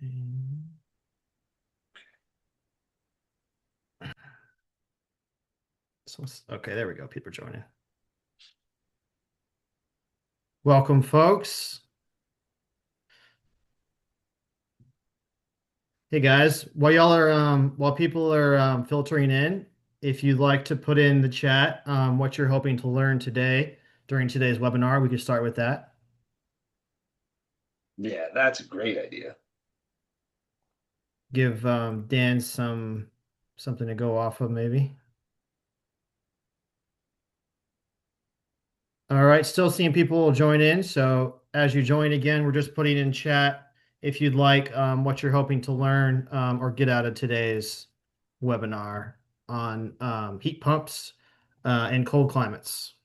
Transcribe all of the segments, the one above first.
Okay, there we go. People are joining. Welcome, folks. Hey guys, while people are filtering in, if you'd like to put in the chat what you're hoping to learn today during today's webinar, we could start with that. Yeah, that's a great idea. Give Dan something to go off of, maybe. All right, still seeing people join in. So as you join again, we're just putting in chat if you'd like what you're hoping to learn or get out of today's webinar on heat pumps and cold climates.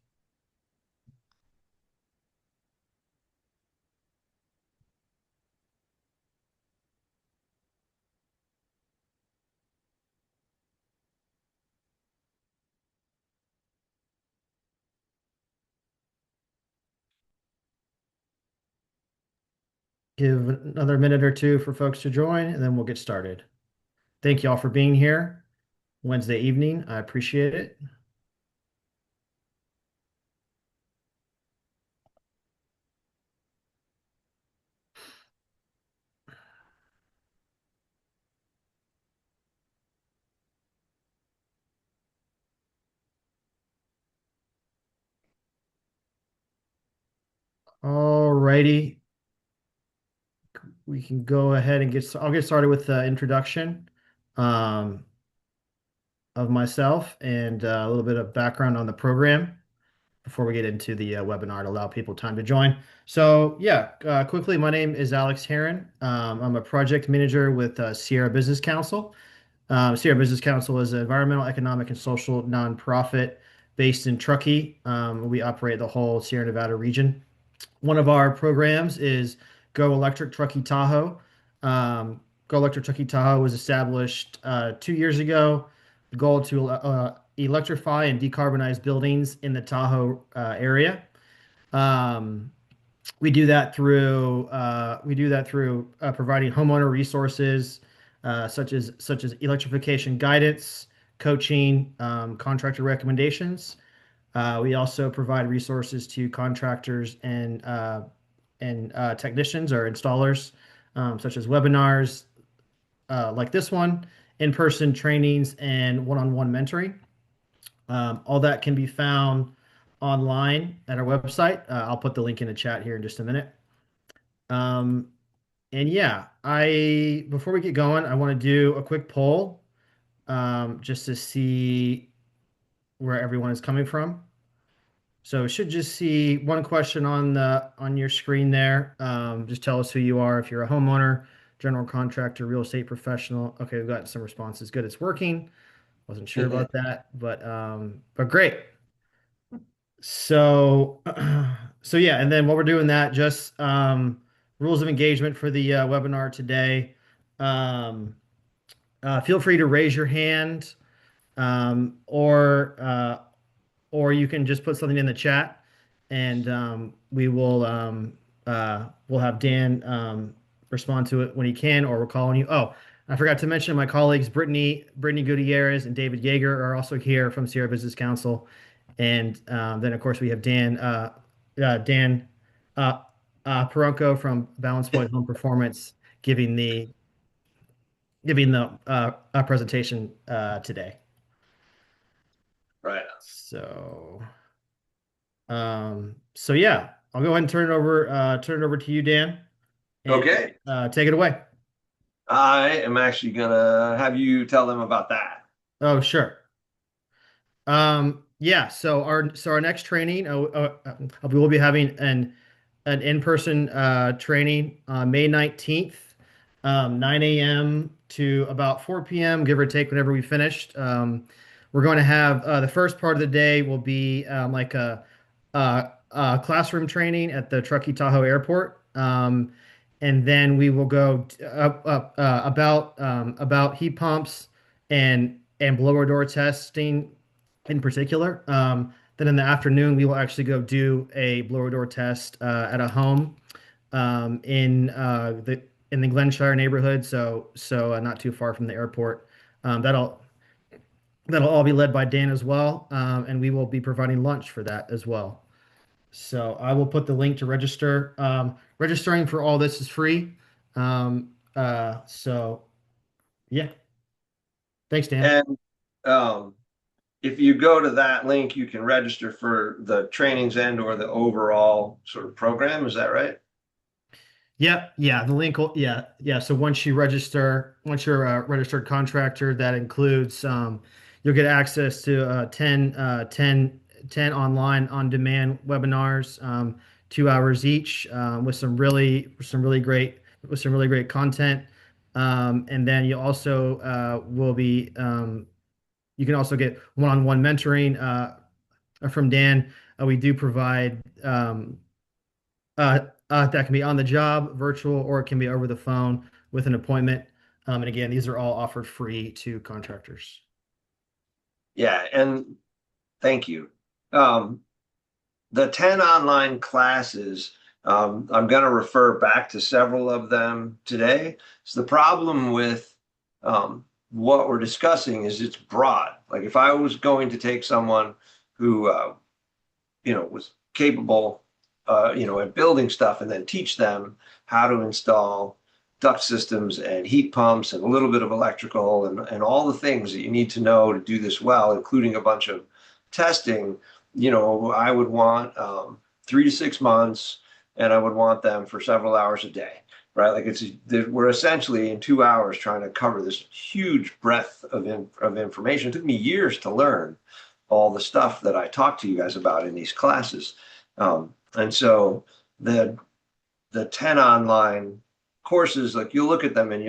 Give another minute or two for folks to join, and then we'll get started. Thank you all for being here Wednesday evening. I appreciate it. All righty. We can go ahead and I'll get started with the introduction um, of myself and a little bit of background on the program before we get into the webinar to allow people time to join. So yeah, quickly, my name is Alex Heron. I'm a project manager with Sierra Business Council. Sierra Business Council is an environmental, economic, and social nonprofit based in Truckee. We operate the whole Sierra Nevada region. One of our programs is Go Electric Truckee Tahoe. Go Electric Truckee Tahoe was established 2 years ago. The goal to electrify and decarbonize buildings in the Tahoe area. Um, we do that through providing homeowner resources such as electrification guidance, coaching, contractor recommendations. We also provide resources to contractors and technicians or installers, such as webinars like this one, in-person trainings, and one-on-one mentoring. All that can be found online at our website. I'll put the link in the chat here in just a minute. Um, and yeah, I before we get going, I want to do a quick poll just to see where everyone is coming from. So it should just see one question on your screen there. Just tell us who you are, if you're a homeowner, general contractor, real estate professional. Okay, we've got some responses. Good, it's working. Wasn't sure about that, but great. So so yeah, and then while we're doing that, just rules of engagement for the webinar today. Um, feel free to raise your hand um, or uh, or you can just put something in the chat, and we'll have Dan respond to it when he can, or we're calling you. Oh, I forgot to mention my colleagues Brittany Gutierrez and David Yeager are also here from Sierra Business Council, and then of course we have Dan uh, Peronko from Balance Point Home Performance giving the presentation today. Right. So. So yeah, I'll go ahead and turn it over to you, Dan, and Okay. take it away. I am actually gonna have you tell them about that. Oh, sure. Yeah, so our next training, we will be having an in-person training May 19th, 9 a.m. to about 4 p.m., give or take whenever we finished. We're going to have the first part of the day will be like classroom training at the Truckee Tahoe Airport. And then we will go about heat pumps and blower door testing in particular. Then in the afternoon, we will actually go do a blower door test at a home um, in uh, the in the Glenshire neighborhood, so not too far from the airport. That'll all be led by Dan as well, and we will be providing lunch for that as well. So I will put the link to register. Registering for all this is free. So yeah, thanks, Dan. And um, if you go to that link, you can register for the trainings and or the overall sort of program. Is that right? Yeah, yeah, the link will, yeah, yeah. So once you're a registered contractor, that includes, you'll get access to 10 online on-demand webinars, 2 hours each, with some really great content. And then you also you can also get one-on-one mentoring from Dan. We do provide that can be on the job, virtual, or it can be over the phone with an appointment. And again, these are all offered free to contractors. Yeah, and thank you. Um, the 10 online classes, I'm going to refer back to several of them today. So the problem with what we're discussing is it's broad. Like if I was going to take someone who was capable, at building stuff and then teach them how to install duct systems and heat pumps and a little bit of electrical and all the things that you need to know to do this well, including a bunch of testing. I would want 3 to 6 months, and I would want them for several hours a day, right? Like we're essentially in 2 hours trying to cover this huge breadth of information. It took me years to learn all the stuff that I talk to you guys about in these classes. And so the 10 online courses, like you'll look at them and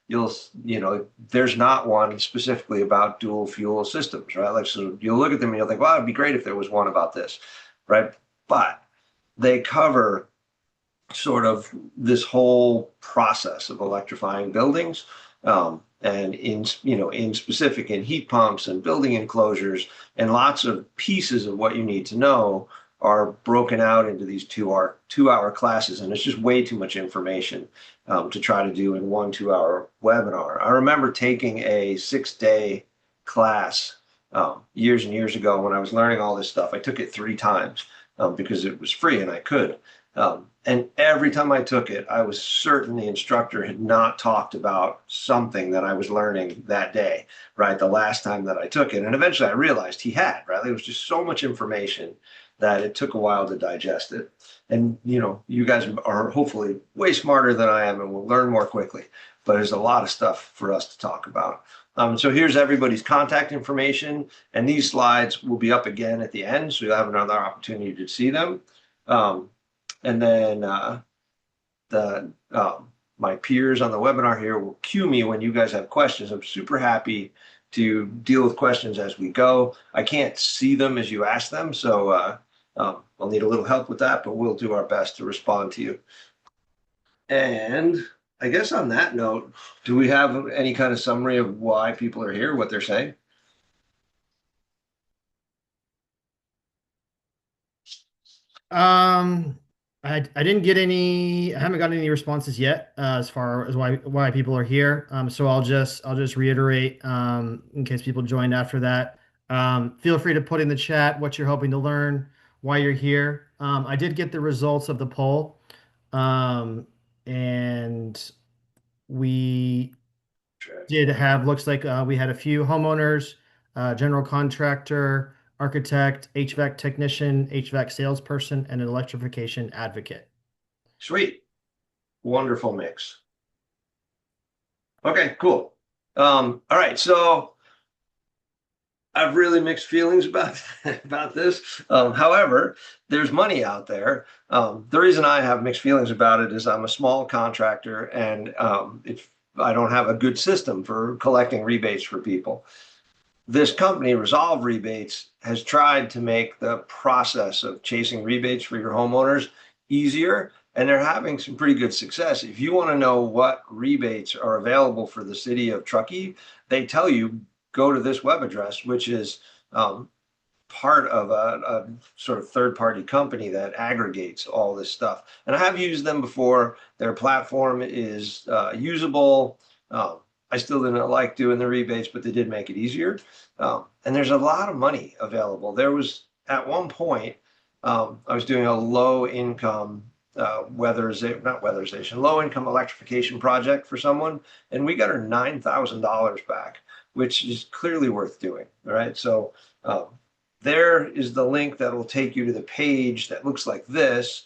there's not one specifically about dual fuel systems, right? Like, so you'll look at them and you'll think, wow, it'd be great if there was one about this, right? But they cover sort of this whole process of electrifying buildings. And in specific in heat pumps and building enclosures, and lots of pieces of what you need to know are broken out into these 2 hour classes, and it's just way too much information to try to do in one 2 hour webinar. I remember taking a 6-day class years and years ago when I was learning all this stuff. I took it 3 times because it was free and I could. And every time I took it, I was certain the instructor had not talked about something that I was learning that day, right? The last time that I took it. And eventually I realized he had, right? There was just so much information that it took a while to digest it. And, you guys are hopefully way smarter than I am and will learn more quickly. But there's a lot of stuff for us to talk about. So here's everybody's contact information. And these slides will be up again at the end, so you'll have another opportunity to see them. And then my peers on the webinar here will cue me when you guys have questions. I'm super happy to deal with questions as we go. I can't see them as you ask them, so I'll need a little help with that, but we'll do our best to respond to you. And I guess on that note, do we have any kind of summary of why people are here, what they're saying? Um, I didn't get any. I haven't gotten any responses yet as far as why people are here. So I'll just reiterate in case people joined after that. Feel free to put in the chat what you're hoping to learn, why you're here. I did get the results of the poll, and we did have, looks like we had a few homeowners, general contractor, architect, HVAC technician, HVAC salesperson, and an electrification advocate. Sweet. Wonderful mix. Okay, cool. All right, so I've really mixed feelings about this. However, there's money out there. The reason I have mixed feelings about it is I'm a small contractor, and I don't have a good system for collecting rebates for people. This company, Resolve Rebates, has tried to make the process of chasing rebates for your homeowners easier, and they're having some pretty good success. If you want to know what rebates are available for the city of Truckee, they tell you go to this web address, which is part of a sort of third-party company that aggregates all this stuff. And I have used them before. Their platform is usable. Um, I still didn't like doing the rebates, but they did make it easier. And there's a lot of money available. There was at one point, I was doing a low income low income electrification project for someone, and we got her $9,000 back, which is clearly worth doing. All right. So there is the link that will take you to the page that looks like this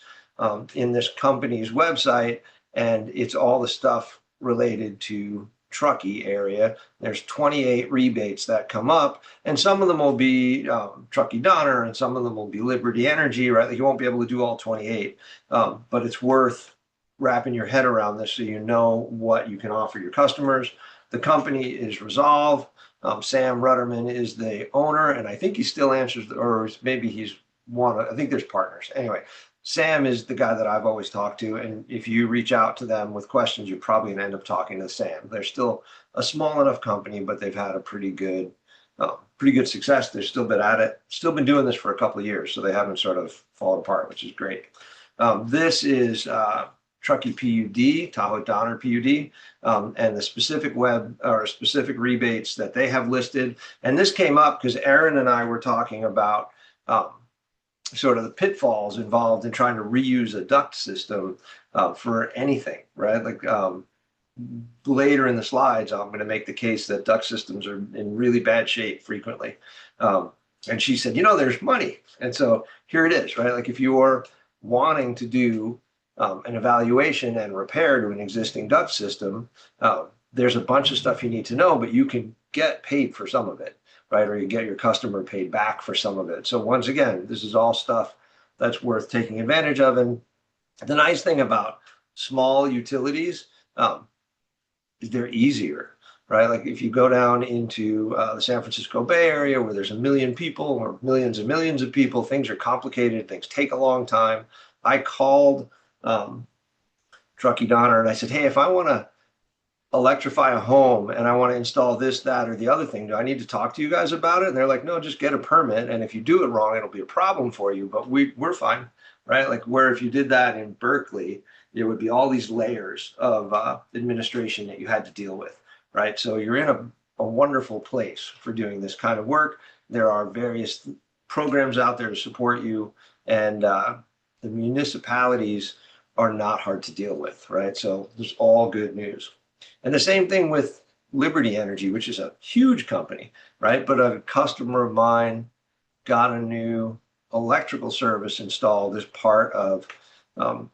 in this company's website, and it's all the stuff related to Truckee area. There's 28 rebates that come up, and some of them will be Truckee Donner, and some of them will be Liberty Energy, right? Like you won't be able to do all 28, but it's worth wrapping your head around this so you know what you can offer your customers. The company is Resolve. Sam Rudderman is the owner, and I think he still answers, or maybe he's one. I think there's partners. Anyway, Sam is the guy that I've always talked to, and if you reach out to them with questions, you're probably going to end up talking to Sam. They're still a small enough company, but they've had a pretty good success. They've still been at it, still been doing this for a couple of years, so they haven't sort of fallen apart, which is great. This is Truckee PUD, Tahoe Donner PUD, and the specific specific rebates that they have listed. And this came up because Aaron and I were talking about sort of the pitfalls involved in trying to reuse a duct system for anything, right? Like later in the slides, I'm going to make the case that duct systems are in really bad shape frequently. And she said, there's money. And so here it is, right? Like if you're wanting to do an evaluation and repair to an existing duct system, there's a bunch of stuff you need to know, but you can get paid for some of it, right? Or you get your customer paid back for some of it. So once again, this is all stuff that's worth taking advantage of. And the nice thing about small utilities, they're easier, right? Like if you go down into the San Francisco Bay Area where there's a million people or millions and millions of people, things are complicated, things take a long time. I called Truckee Donner and I said, hey, if I want to electrify a home and I want to install this, that, or the other thing, do I need to talk to you guys about it? And they're like, no, just get a permit. And if you do it wrong, it'll be a problem for you, but we're fine, right? Like where if you did that in Berkeley, there would be all these layers of administration that you had to deal with, right? So you're in a wonderful place for doing this kind of work. There are various programs out there to support you, and the municipalities are not hard to deal with, right? So there's all good news. And the same thing with Liberty Energy, which is a huge company, right? But a customer of mine got a new electrical service installed as part of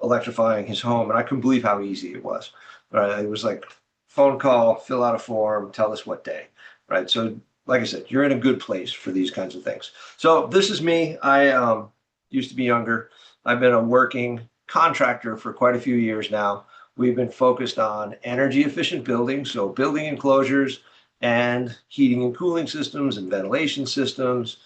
electrifying his home. And I couldn't believe how easy it was, right? It was like phone call, fill out a form, tell us what day, right? So like I said, you're in a good place for these kinds of things. So this is me. I used to be younger. I've been a working contractor for quite a few years now. We've been focused on energy efficient buildings, so building enclosures and heating and cooling systems and ventilation systems,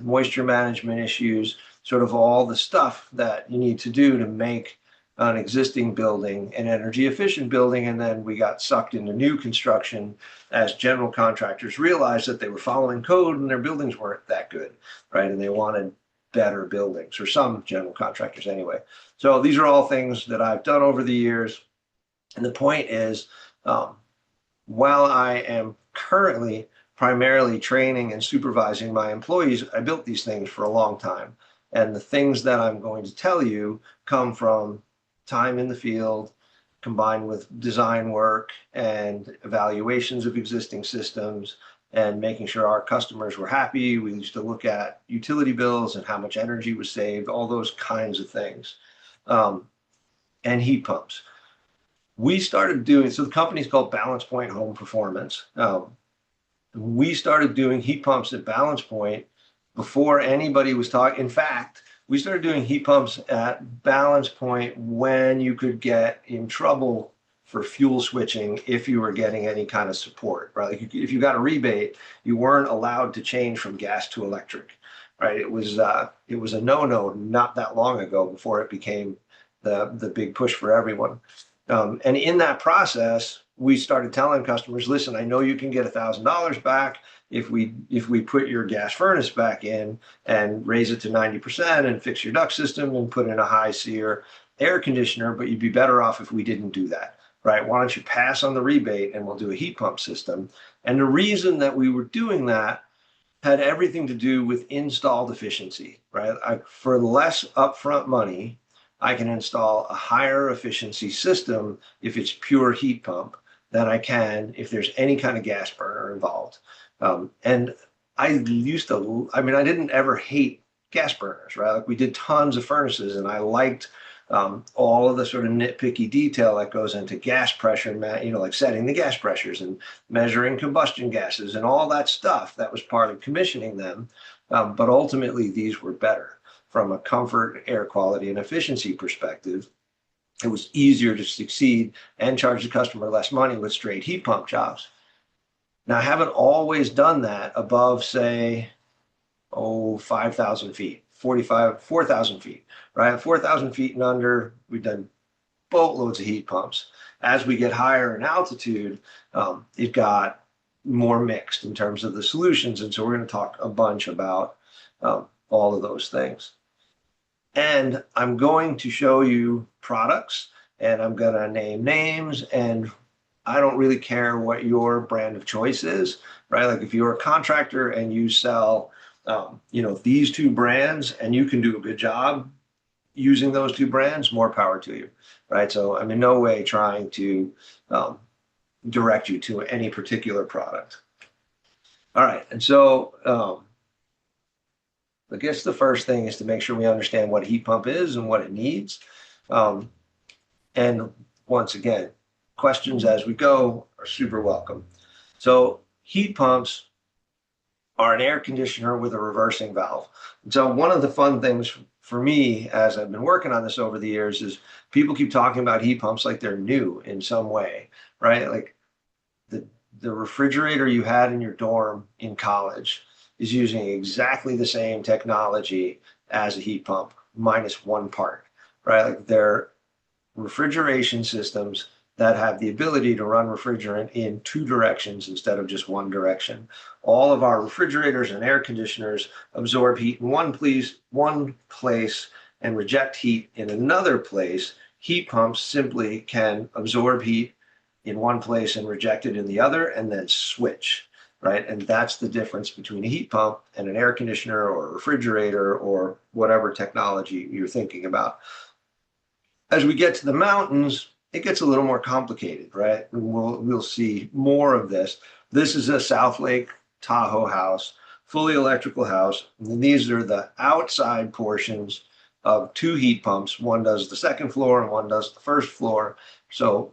moisture management issues, sort of all the stuff that you need to do to make an existing building an energy efficient building. And then we got sucked into new construction as general contractors realized that they were following code and their buildings weren't that good, right? And they wanted better buildings, or some general contractors anyway. So these are all things that I've done over the years. And the point is, while I am currently primarily training and supervising my employees, I built these things for a long time. And the things that I'm going to tell you come from time in the field, combined with design work and evaluations of existing systems and making sure our customers were happy. We used to look at utility bills and how much energy was saved, all those kinds of things. And heat pumps. We started doing, so the company's called Balance Point Home Performance. We started doing heat pumps at Balance Point before anybody was talking. In fact, we started doing heat pumps at Balance Point when you could get in trouble for fuel switching if you were getting any kind of support, right? Like if you got a rebate, you weren't allowed to change from gas to electric, right? It was a no-no not that long ago before it became the big push for everyone. And in that process, we started telling customers, listen, I know you can get $1,000 back if we put your gas furnace back in and raise it to 90% and fix your duct system and put in a high SEER air conditioner, but you'd be better off if we didn't do that, right? Why don't you pass on the rebate and we'll do a heat pump system? And the reason that we were doing that had everything to do with installed efficiency, right? For less upfront money, I can install a higher efficiency system if it's pure heat pump than I can if there's any kind of gas burner involved. And I didn't ever hate gas burners, right? Like we did tons of furnaces and I liked all of the sort of nitpicky detail that goes into gas pressure, like setting the gas pressures and measuring combustion gases and all that stuff that was part of commissioning them. But ultimately, these were better from a comfort, air quality, and efficiency perspective. It was easier to succeed and charge the customer less money with straight heat pump jobs. Now, I haven't always done that above, say, 5,000 feet, 4,000 feet, right? 4,000 feet and under, we've done boatloads of heat pumps. As we get higher in altitude, it got more mixed in terms of the solutions. And so we're going to talk a bunch about all of those things. And I'm going to show you products and I'm going to name names, and I don't really care what your brand of choice is, right? Like if you're a contractor and you sell, these two brands and you can do a good job using those two brands, more power to you, right? So I'm in no way trying to direct you to any particular product. All right, and so I guess the first thing is to make sure we understand what a heat pump is and what it needs. And once again, questions as we go are super welcome. So heat pumps are an air conditioner with a reversing valve. And so one of the fun things for me, as I've been working on this over the years, is people keep talking about heat pumps like they're new in some way, right? Like the refrigerator you had in your dorm in college is using exactly the same technology as a heat pump, minus one part, right? Like they're refrigeration systems that have the ability to run refrigerant in two directions instead of just one direction. All of our refrigerators and air conditioners absorb heat in one place and reject heat in another place. Heat pumps simply can absorb heat in one place and reject it in the other and then switch, right? And that's the difference between a heat pump and an air conditioner or a refrigerator or whatever technology you're thinking about. As we get to the mountains, it gets a little more complicated, right? And we'll see more of this. This is a South Lake Tahoe house, fully electrical house. And these are the outside portions of two heat pumps. One does the second floor and one does the first floor. So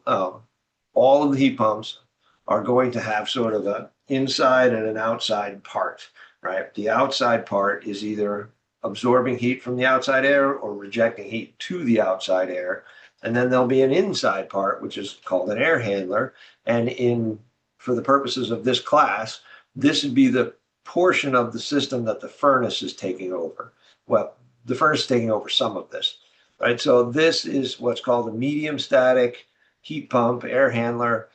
all of the heat pumps are going to have sort of an inside and an outside part, right? The outside part is either absorbing heat from the outside air or rejecting heat to the outside air. And then there'll be an inside part, which is called an air handler. And for the purposes of this class, this would be the portion of the system that the furnace is taking over. Well, the furnace is taking over some of this, right? So this is what's called a medium static heat pump, air handler.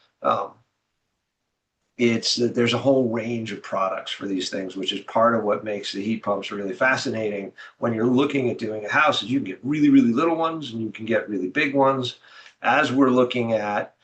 There's a whole range of products for these things, which is part of what makes the heat pumps really fascinating when you're looking at doing a house. Is you can get really, really little ones and you can get really big ones. As we're looking at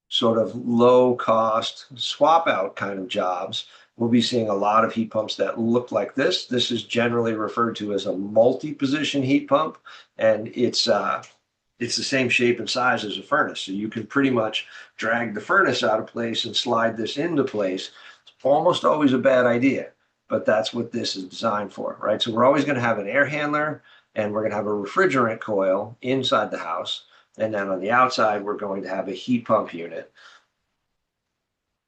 sort of low cost swap out kind of jobs, we'll be seeing a lot of heat pumps that look like this. This is generally referred to as a multi-position heat pump, and it's the same shape and size as a furnace. So you can pretty much drag the furnace out of place and slide this into place. It's almost always a bad idea, but that's what this is designed for, right? So we're always going to have an air handler and we're going to have a refrigerant coil inside the house. And then on the outside, we're going to have a heat pump unit.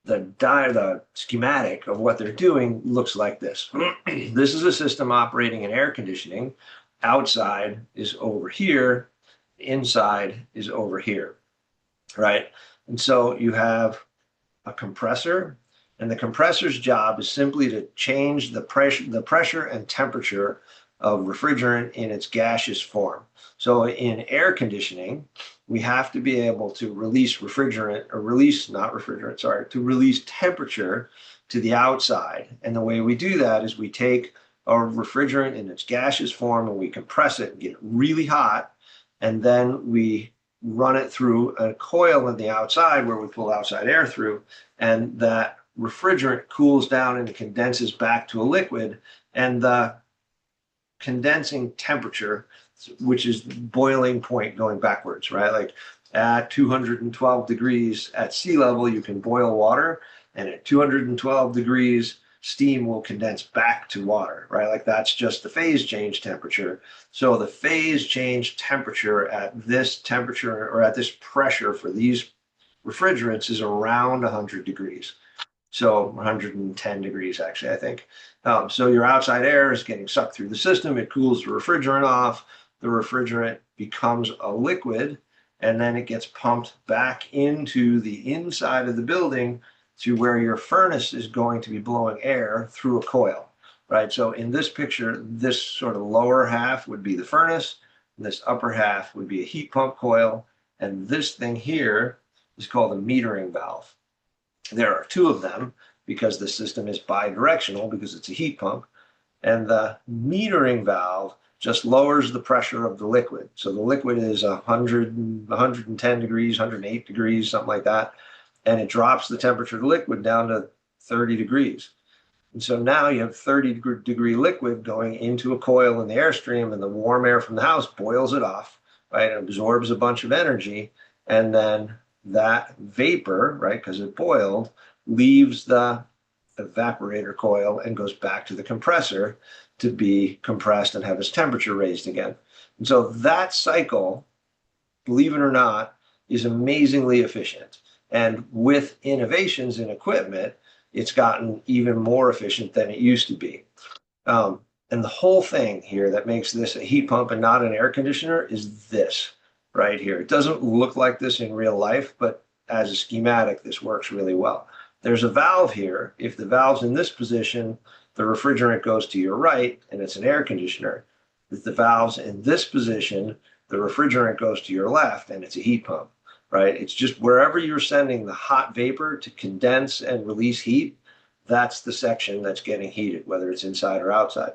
The schematic of what they're doing looks like this. This is a system operating in air conditioning. Outside is over here. Inside is over here, right? And so you have a compressor, and the compressor's job is simply to change the pressure and temperature of refrigerant in its gaseous form. So in air conditioning, we have to be able to release refrigerant, or release, not refrigerant, sorry, to release temperature to the outside. And the way we do that is we take a refrigerant in its gaseous form and we compress it and get it really hot. And then we run it through a coil on the outside where we pull outside air through. And that refrigerant cools down and condenses back to a liquid. And the condensing temperature, which is boiling point going backwards, right? Like at 212 degrees at sea level, you can boil water, and at 212 degrees, steam will condense back to water, right? Like that's just the phase change temperature. So the phase change temperature at this temperature or at this pressure for these refrigerants is around 100 degrees. So 110 degrees, actually, I think. So your outside air is getting sucked through the system. It cools the refrigerant off. The refrigerant becomes a liquid, and then it gets pumped back into the inside of the building to where your furnace is going to be blowing air through a coil, right? So in this picture, this sort of lower half would be the furnace. And this upper half would be a heat pump coil. And this thing here is called a metering valve. There are two of them because the system is bidirectional because it's a heat pump. And the metering valve just lowers the pressure of the liquid. So the liquid is 100, 110 degrees, 108 degrees, something like that. And it drops the temperature of the liquid down to 30 degrees. And so now you have 30-degree liquid going into a coil in the airstream, and the warm air from the house boils it off, right? It absorbs a bunch of energy, and then that vapor, right, because it boiled, leaves the evaporator coil and goes back to the compressor to be compressed and have its temperature raised again. And so that cycle, believe it or not, is amazingly efficient. And with innovations in equipment, it's gotten even more efficient than it used to be. And the whole thing here that makes this a heat pump and not an air conditioner is this right here. It doesn't look like this in real life, but as a schematic, this works really well. There's a valve here. If the valve's in this position, the refrigerant goes to your right and it's an air conditioner. If the valve's in this position, the refrigerant goes to your left and it's a heat pump, right? It's just wherever you're sending the hot vapor to condense and release heat, that's the section that's getting heated, whether it's inside or outside.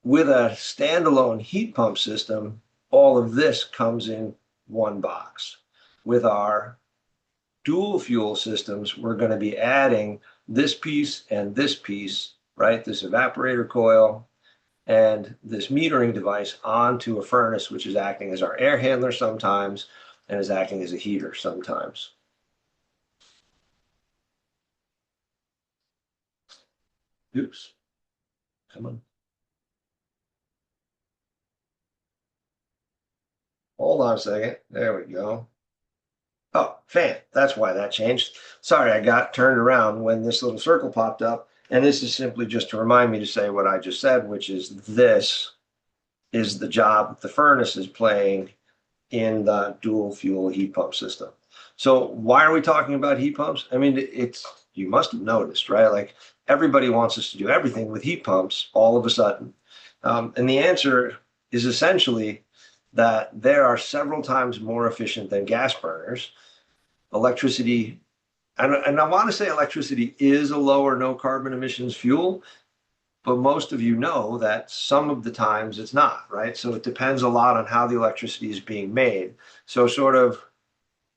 With a standalone heat pump system, all of this comes in one box. With our dual fuel systems, we're going to be adding this piece and this piece, right? This evaporator coil and this metering device onto a furnace, which is acting as our air handler sometimes and is acting as a heater sometimes. Oops. Come on. Hold on a second. There we go. Oh, fan. That's why that changed. Sorry, I got turned around when this little circle popped up. And this is simply just to remind me to say what I just said, which is this is the job that the furnace is playing in the dual fuel heat pump system. So why are we talking about heat pumps? I mean, you must have noticed, right? Like everybody wants us to do everything with heat pumps all of a sudden. And the answer is essentially that they are several times more efficient than gas burners. Electricity, and I want to say electricity is a lower no carbon emissions fuel, but most of you know that some of the times it's not, right? So it depends a lot on how the electricity is being made. So sort of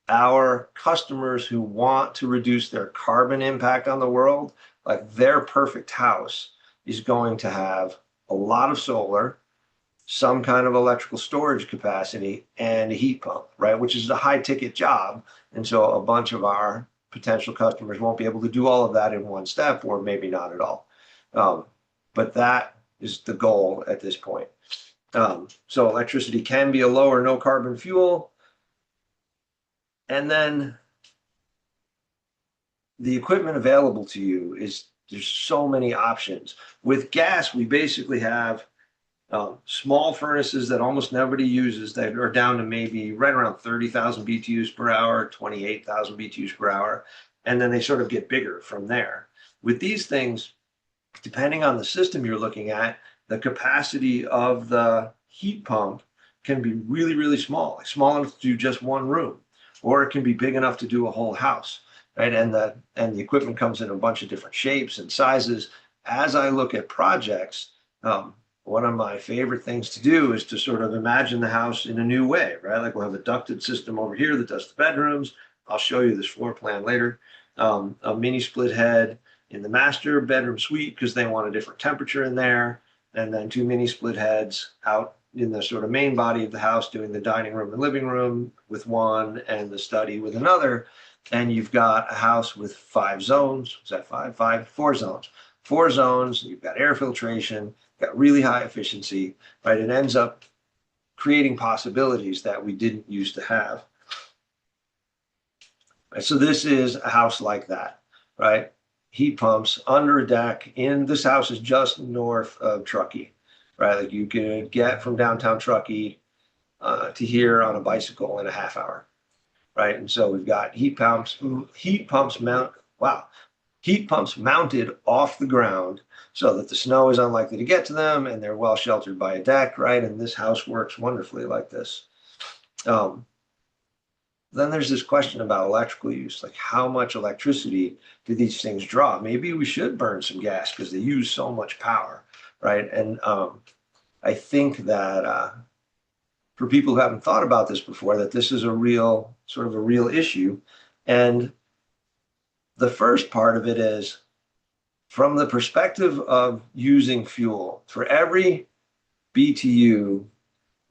our customers who want to reduce their carbon impact on the world, like their perfect house is going to have a lot of solar, some kind of electrical storage capacity, and a heat pump, right? Which is a high ticket job. And so a bunch of our potential customers won't be able to do all of that in one step, or maybe not at all. But that is the goal at this point. So electricity can be a lower no carbon fuel. And then the equipment available to you there's so many options. With gas, we basically have small furnaces that almost nobody uses that are down to maybe right around 30,000 BTUs per hour, 28,000 BTUs per hour. And then they sort of get bigger from there. With these things, depending on the system you're looking at, the capacity of the heat pump can be really, really small, like small enough to do just one room, or it can be big enough to do a whole house. right? And the equipment comes in a bunch of different shapes and sizes. As I look at projects, one of my favorite things to do is to sort of imagine the house in a new way, right? Like we'll have a ducted system over here that does the bedrooms. I'll show you this floor plan later. A mini split head in the master bedroom suite because they want a different temperature in there, and then two mini split heads out in the sort of main body of the house doing the dining room and living room with one and the study with another. And you've got a house with 5 zones. Is that five? Five, 4 zones. 4 zones, you've got air filtration, got really high efficiency, right? It ends up creating possibilities that we didn't used to have. Right? So this is a house like that, right? Heat pumps under a deck in this house is just north of Truckee, right? Like you could get from downtown Truckee to here on a bicycle in a half hour, right? And so we've got heat pumps mounted off the ground so that the snow is unlikely to get to them and they're well sheltered by a deck, right? And this house works wonderfully like this. Then there's this question about electrical use, like how much electricity do these things draw? Maybe we should burn some gas because they use so much power, right? And I think that for people who haven't thought about this before, that this is a real issue. And the first part of it is from the perspective of using fuel, for every BTU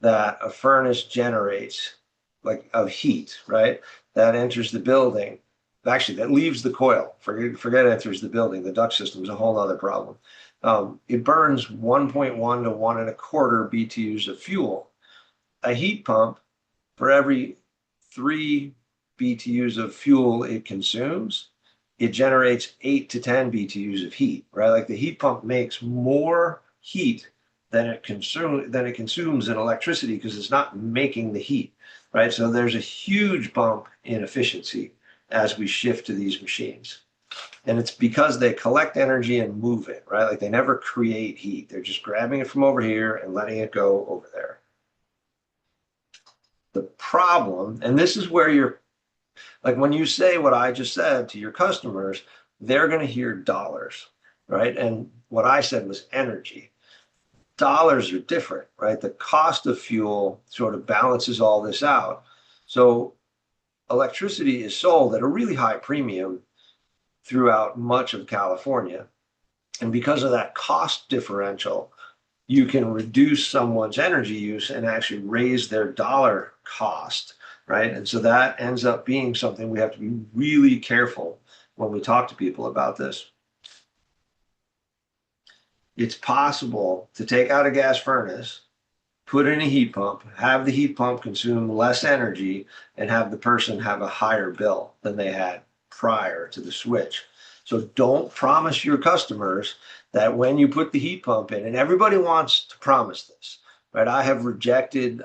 that a furnace generates, like of heat, right, that enters the building, actually that leaves the coil, forget enters the building, the duct system is a whole other problem. It burns 1.1 to 1.25 BTUs of fuel. A heat pump, for every 3 BTUs of fuel it consumes, it generates 8 to 10 BTUs of heat, right? Like the heat pump makes more heat than it consumes in electricity because it's not making the heat, right? So there's a huge bump in efficiency as we shift to these machines. And it's because they collect energy and move it, right? Like they never create heat. They're just grabbing it from over here and letting it go over there. The problem, and this is where you're, like when you say what I just said to your customers, they're going to hear dollars, right? And what I said was energy. Dollars are different, right? The cost of fuel sort of balances all this out. So electricity is sold at a really high premium throughout much of California. And because of that cost differential, you can reduce someone's energy use and actually raise their dollar cost, right? And so that ends up being something we have to be really careful when we talk to people about this. It's possible to take out a gas furnace, put in a heat pump, have the heat pump consume less energy, and have the person have a higher bill than they had prior to the switch. So don't promise your customers that when you put the heat pump in, and everybody wants to promise this, right? I have rejected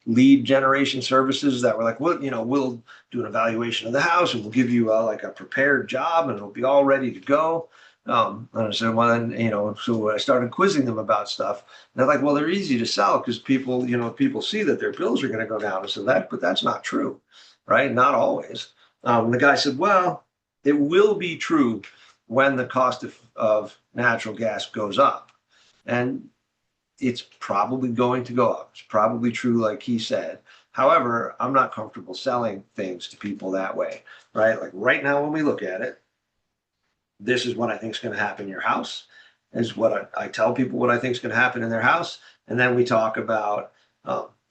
lead generation services that were like, well, we'll do an evaluation of the house and we'll give you like a prepared job and it'll be all ready to go. And I said, well, then, so I started quizzing them about stuff. And they're like, well, they're easy to sell because people see that their bills are going to go down. I said but that's not true, right? Not always. The guy said, well, it will be true when the cost of natural gas goes up. And it's probably going to go up. It's probably true, like he said. However, I'm not comfortable selling things to people that way, right? Like right now, when we look at it, this is what I think is going to happen in your house, is what I tell people what I think is going to happen in their house. And then we talk about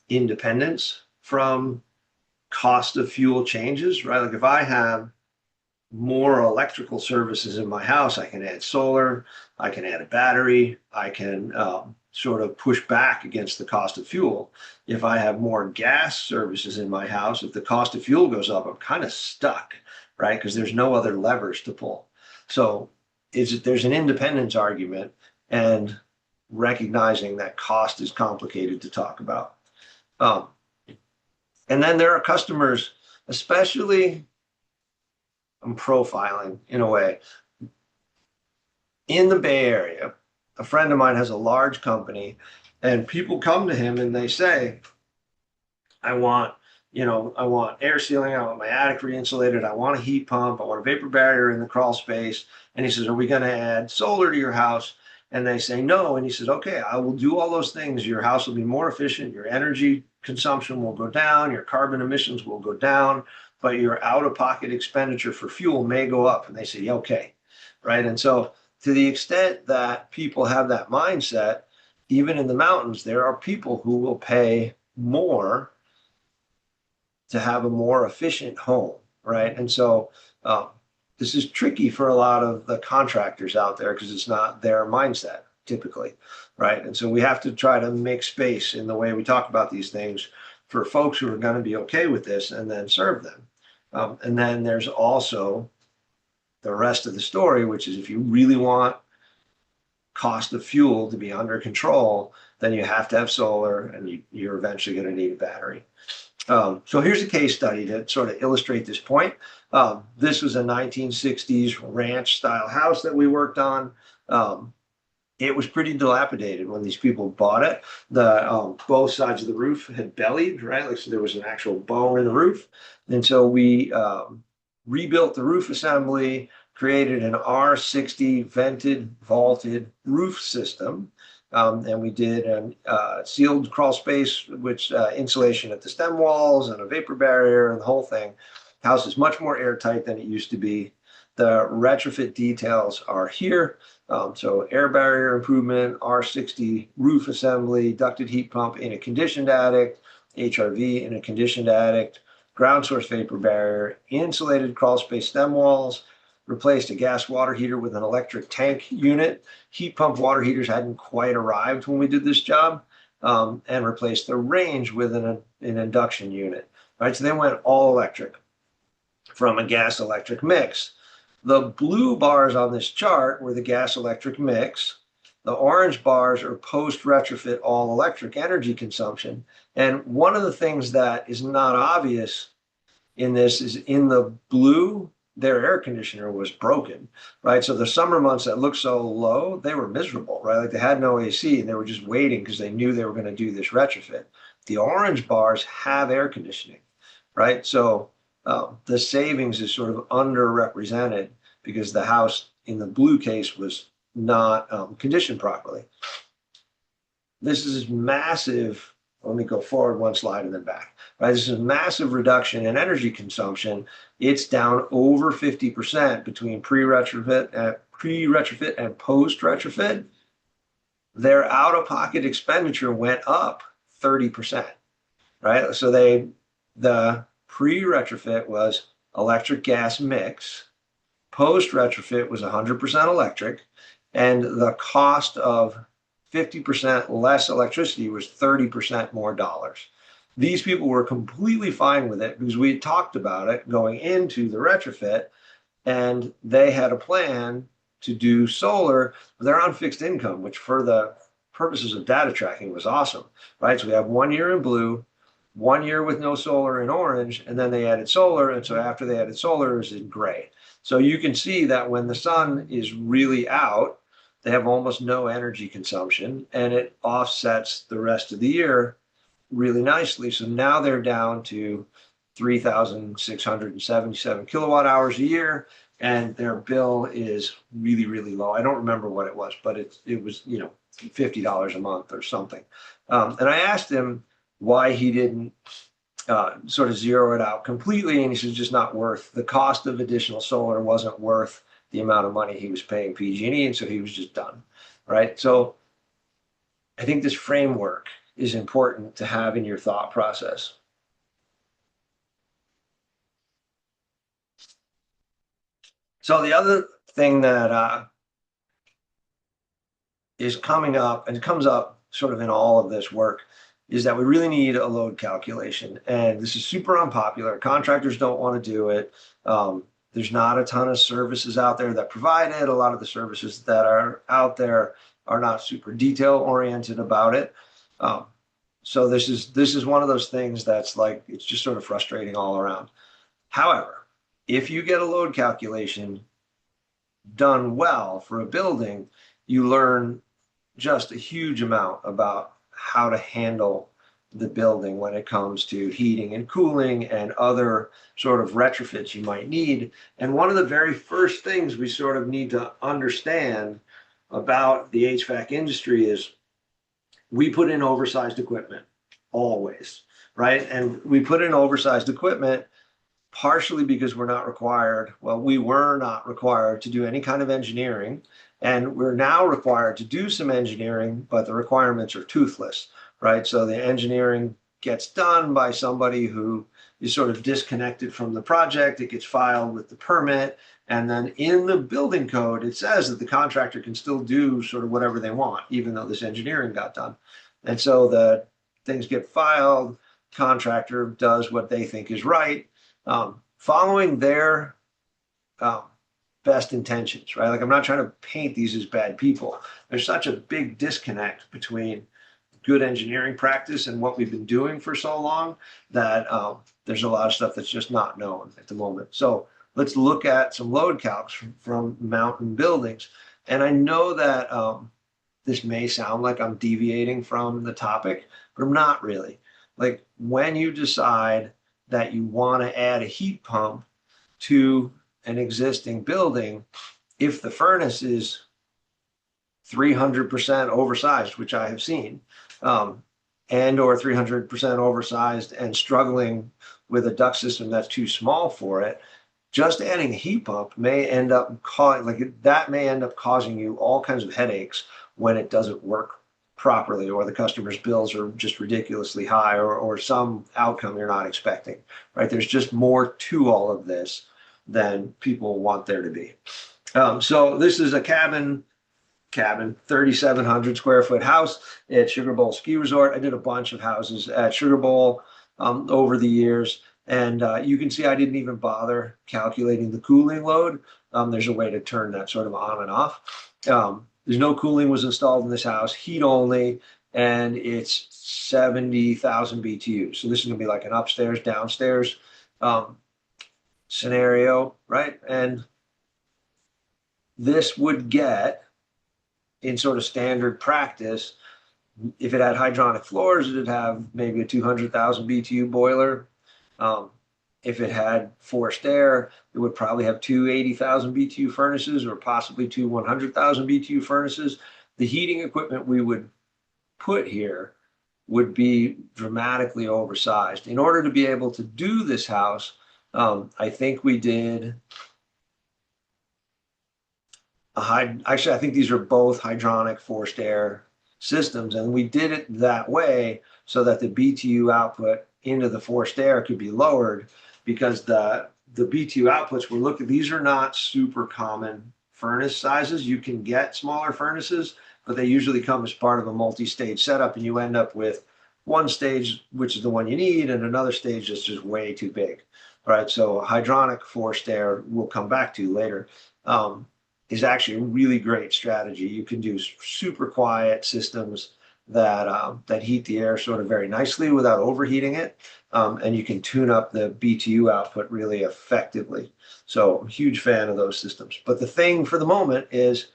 independence from cost of fuel changes, right? Like if I have more electrical services in my house, I can add solar, I can add a battery, I can sort of push back against the cost of fuel. If I have more gas services in my house, if the cost of fuel goes up, I'm kind of stuck, right? Because there's no other levers to pull. So there's an independence argument and recognizing that cost is complicated to talk about. And then there are customers, especially I'm profiling in a way. In the Bay Area, a friend of mine has a large company and people come to him and they say, I want I want air sealing, I want my attic re-insulated, I want a heat pump, I want a vapor barrier in the crawl space. And he says, are we going to add solar to your house? And they say no. And he says, okay, I will do all those things. Your house will be more efficient, your energy consumption will go down, your carbon emissions will go down, but your out-of-pocket expenditure for fuel may go up. And they say, okay, right? And so to the extent that people have that mindset, even in the mountains, there are people who will pay more to have a more efficient home, right? And so um, this is tricky for a lot of the contractors out there because it's not their mindset typically, right? And so we have to try to make space in the way we talk about these things for folks who are going to be okay with this and then serve them. And then there's also the rest of the story, which is if you really want cost of fuel to be under control, then you have to have solar and you're eventually going to need a battery. So here's a case study to sort of illustrate this point. This was a 1960s ranch style house that we worked on. It was pretty dilapidated when these people bought it. The both sides of the roof had bellied, right? Like, so there was an actual bow in the roof. And so we rebuilt the roof assembly, created an R60 vented, vaulted roof system. And we did a sealed crawl space, which insulation at the stem walls and a vapor barrier and the whole thing. House is much more airtight than it used to be. The retrofit details are here. So air barrier improvement, R60 roof assembly, ducted heat pump in a conditioned attic, HRV in a conditioned attic, ground source vapor barrier, insulated crawl space stem walls, replaced a gas water heater with an electric tank unit. Heat pump water heaters hadn't quite arrived when we did this job, and replaced the range with an induction unit. Right, so they went all electric from a gas electric mix. The blue bars on this chart were the gas electric mix. The orange bars are post retrofit all electric energy consumption. And one of the things that is not obvious in this is in the blue, their air conditioner was broken, right? So the summer months that looked so low, they were miserable, right? Like they had no AC and they were just waiting because they knew they were going to do this retrofit. The orange bars have air conditioning, right? So the savings is sort of underrepresented because the house in the blue case was not conditioned properly. This is massive. Let me go forward one slide and then back. Right, this is a massive reduction in energy consumption. It's down over 50% between pre-retrofit and post-retrofit. Their out-of-pocket expenditure went up 30%. Right, so the pre-retrofit was electric gas mix. Post-retrofit was 100% electric, and the cost of 50% less electricity was 30% more dollars. These people were completely fine with it because we had talked about it going into the retrofit, and they had a plan to do solar. They're on fixed income, which for the purposes of data tracking was awesome, right? So we have 1 year in blue, 1 year with no solar in orange, and then they added solar. And so after they added solar, it was in gray. So you can see that when the sun is really out, they have almost no energy consumption, and it offsets the rest of the year really nicely. So now they're down to 3,677 kilowatt hours a year, and their bill is really, really low. I don't remember what it was, but it was, $50 a month or something. And I asked him why he didn't sort of zero it out completely, and he said just not worth the cost of additional solar wasn't worth the amount of money he was paying PG&E, and so he was just done, right? So I think this framework is important to have in your thought process. So the other thing that is coming up, and it comes up sort of in all of this work, is that we really need a load calculation. And this is super unpopular. Contractors don't want to do it. There's not a ton of services out there that provide it. A lot of the services that are out there are not super detail oriented about it. So this is one of those things that's like, it's just sort of frustrating all around. However, if you get a load calculation done well for a building, you learn just a huge amount about how to handle the building when it comes to heating and cooling and other sort of retrofits you might need. And one of the very first things we sort of need to understand about the HVAC industry is we put in oversized equipment always, right? And we put in oversized equipment partially because we're not required, well, we were not required to do any kind of engineering, and we're now required to do some engineering, but the requirements are toothless, right? So the engineering gets done by somebody who is sort of disconnected from the project. It gets filed with the permit. And then in the building code, it says that the contractor can still do sort of whatever they want, even though this engineering got done. And so the things get filed, contractor does what they think is right, following their um, best intentions, right? Like I'm not trying to paint these as bad people. There's such a big disconnect between good engineering practice and what we've been doing for so long that there's a lot of stuff that's just not known at the moment. So let's look at some load calcs from mountain buildings. And I know that this may sound like I'm deviating from the topic, but I'm not really. Like when you decide that you want to add a heat pump to an existing building, if the furnace is 300% oversized, which I have seen, and or 300% oversized and struggling with a duct system that's too small for it, just adding a heat pump may end up causing you all kinds of headaches when it doesn't work properly, or the customer's bills are just ridiculously high, or some outcome you're not expecting, right? There's just more to all of this than people want there to be. So this is a cabin, 3,700 square foot house at Sugar Bowl Ski Resort. I did a bunch of houses at Sugar Bowl over the years. And you can see I didn't even bother calculating the cooling load. There's a way to turn that sort of on and off. There's no cooling was installed in this house, heat only, and it's 70,000 BTUs. So this is going to be like an upstairs, downstairs scenario, right? And this would get, in sort of standard practice, if it had hydronic floors, it'd have maybe a 200,000 BTU boiler. If it had forced air, it would probably have two 80,000 BTU furnaces, or possibly two 100,000 BTU furnaces. The heating equipment we would put here would be dramatically oversized. In order to be able to do this house, I think we did actually, I think these are both hydronic forced air systems, and we did it that way so that the BTU output into the forced air could be lowered, because the BTU outputs we're looking, these are not super common furnace sizes. You can get smaller furnaces, but they usually come as part of a multi-stage setup, and you end up with one stage, which is the one you need, and another stage that's just way too big, right? So hydronic forced air, we'll come back to later, is actually a really great strategy. You can do super quiet systems that heat the air sort of very nicely without overheating it, and you can tune up the BTU output really effectively. So I'm a huge fan of those systems. But the thing for the moment is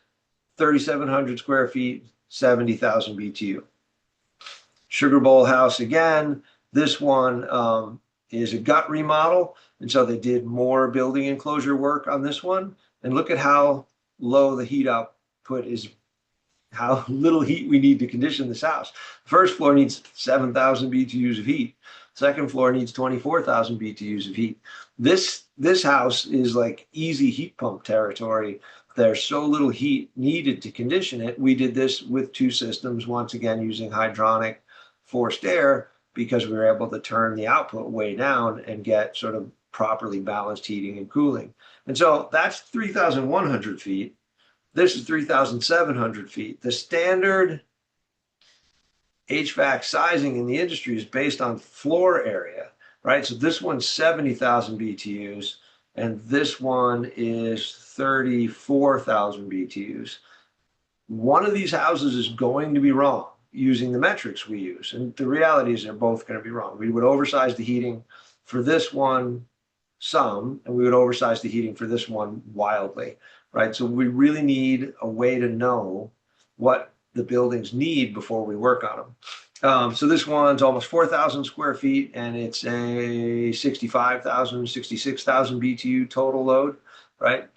3,700 square feet, 70,000 BTU. Sugar Bowl house again. This one is a gut remodel, and so they did more building enclosure work on this one. And look at how low the heat output is, how little heat we need to condition this house. First floor needs 7,000 BTUs of heat. Second floor needs 24,000 BTUs of heat. This house is like easy heat pump territory. There's so little heat needed to condition it. We did this with two systems, once again using hydronic forced air, because we were able to turn the output way down and get sort of properly balanced heating and cooling. And so that's 3,100 feet. This is 3,700 feet. The standard HVAC sizing in the industry is based on floor area, right? So this one's 70,000 BTUs, and this one is 34,000 BTUs. One of these houses is going to be wrong using the metrics we use. And the reality is they're both going to be wrong. We would oversize the heating for this one some, and we would oversize the heating for this one wildly, right? So we really need a way to know what the buildings need before we work on So this one's almost 4,000 square feet, and it's a 65,000, 66,000 BTU total load, right?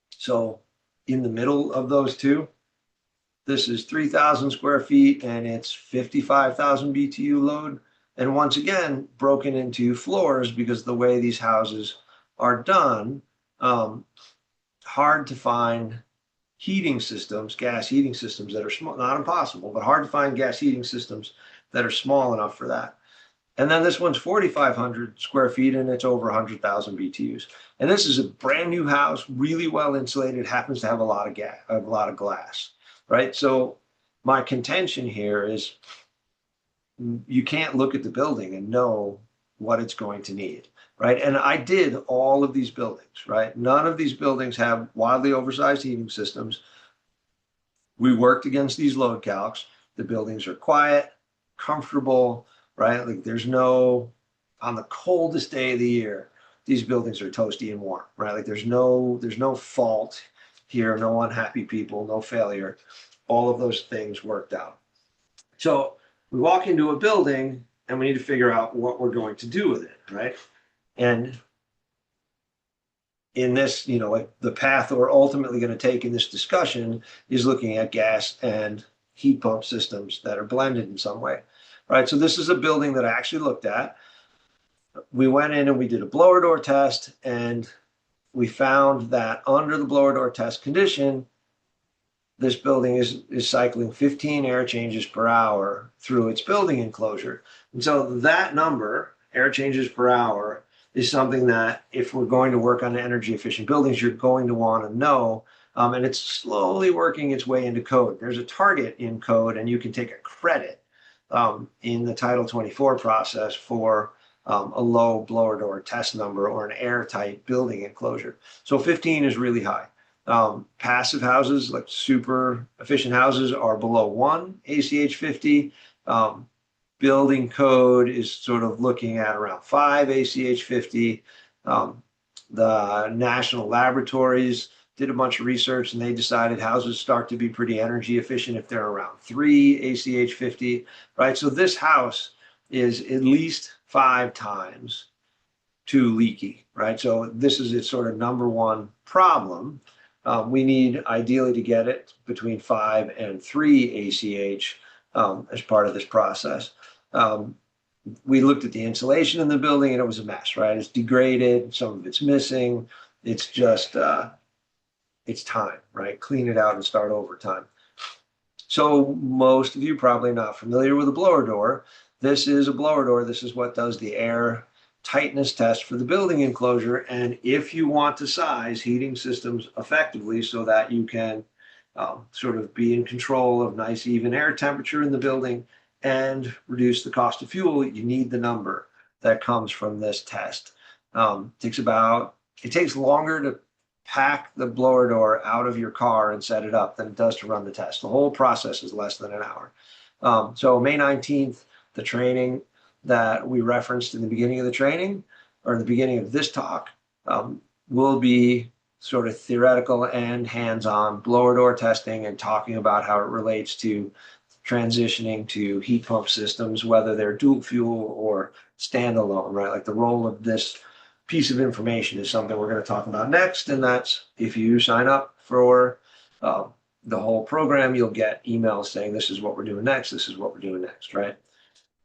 So in the middle of those two, this is 3,000 square feet, and it's 55,000 BTU load. And once again, broken into floors because the way these houses are done, hard to find heating systems, gas heating systems that are small, not impossible, but hard to find gas heating systems that are small enough for that. And then this one's 4,500 square feet and it's over 100,000 BTUs. And this is a brand new house, really well insulated, happens to have a lot of gas, a lot of glass, right? So my contention here is you can't look at the building and know what it's going to need, right? And I did all of these buildings, right? None of these buildings have wildly oversized heating systems. We worked against these load calcs. The buildings are quiet, comfortable, right? Like there's no, on the coldest day of the year, these buildings are toasty and warm, right? Like there's no fault here, no unhappy people, no failure. All of those things worked out. So we walk into a building and we need to figure out what we're going to do with it, right? And in this, like the path we're ultimately going to take in this discussion is looking at gas and heat pump systems that are blended in some way, right? So this is a building that I actually looked at. We went in and we did a blower door test, and we found that under the blower door test condition, this building is cycling 15 air changes per hour through its building enclosure. And so that number, air changes per hour, is something that if we're going to work on energy efficient buildings, you're going to want to know. And it's slowly working its way into code. There's a target in code, and you can take a credit in the Title 24 process for a low blower door test number or an airtight building enclosure. So 15 is really high. Passive houses, like super efficient houses, are below 1 ACH 50. Building code is sort of looking at around 5 ACH 50. The national laboratories did a bunch of research and they decided houses start to be pretty energy efficient if they're around 3 ACH 50, right? So this house is at least 5 times too leaky, right? So this is its sort of number one problem. We need ideally to get it between 5 and 3 ACH as part of this process. We looked at the insulation in the building and it was a mess, right? It's degraded, some of it's missing. It's just, it's time, right? Clean it out and start over time. So most of you probably not familiar with a blower door. This is a blower door. This is what does the air tightness test for the building enclosure. And if you want to size heating systems effectively so that you can sort of be in control of nice even air temperature in the building and reduce the cost of fuel, you need the number that comes from this test. It takes longer to pack the blower door out of your car and set it up than it does to run the test. The whole process is less than an hour. So May 19th, the training that we referenced in the beginning of the training, or the beginning of this talk, will be sort of theoretical and hands-on blower door testing and talking about how it relates to transitioning to heat pump systems, whether they're dual fuel or standalone, right? Like the role of this piece of information is something we're going to talk about next. And that's if you sign up for the whole program, you'll get emails saying this is what we're doing next, this is what we're doing next, right?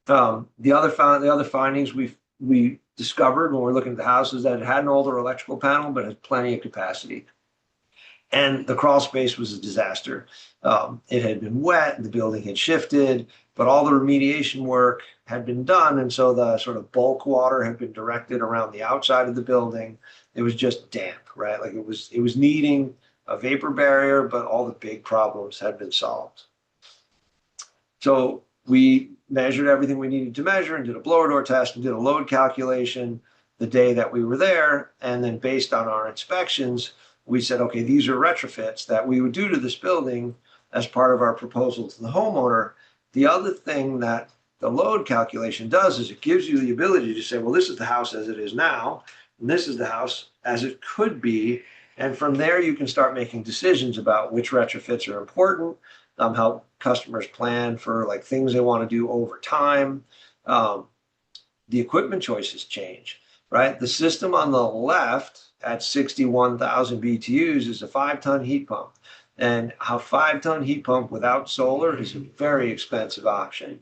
The other findings we discovered when we're looking at the house is that it had an older electrical panel, but it has plenty of capacity. And the crawl space was a disaster. It had been wet, the building had shifted, but all the remediation work had been done. And so the sort of bulk water had been directed around the outside of the building. It was just damp, right? Like it was needing a vapor barrier, but all the big problems had been solved. So we measured everything we needed to measure and did a blower door test and did a load calculation the day that we were there. And then based on our inspections, we said, okay, these are retrofits that we would do to this building as part of our proposal to the homeowner. The other thing that the load calculation does is it gives you the ability to say, well, this is the house as it is now, and this is the house as it could be. And from there, you can start making decisions about which retrofits are important help customers plan for like things they want to do over time. Um, the equipment choices change, right? The system on the left at 61,000 BTUs is a 5-ton heat pump. And a 5-ton heat pump without solar is a very expensive option.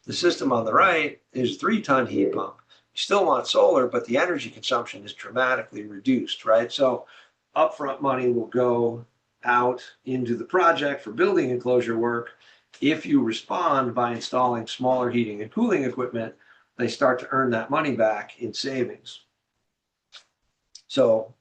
The system on the right is a 3-ton heat pump. You still want solar, but the energy consumption is dramatically reduced, right? So upfront money will go out into the project for building enclosure work. If you respond by installing smaller heating and cooling equipment, they start to earn that money back in savings. So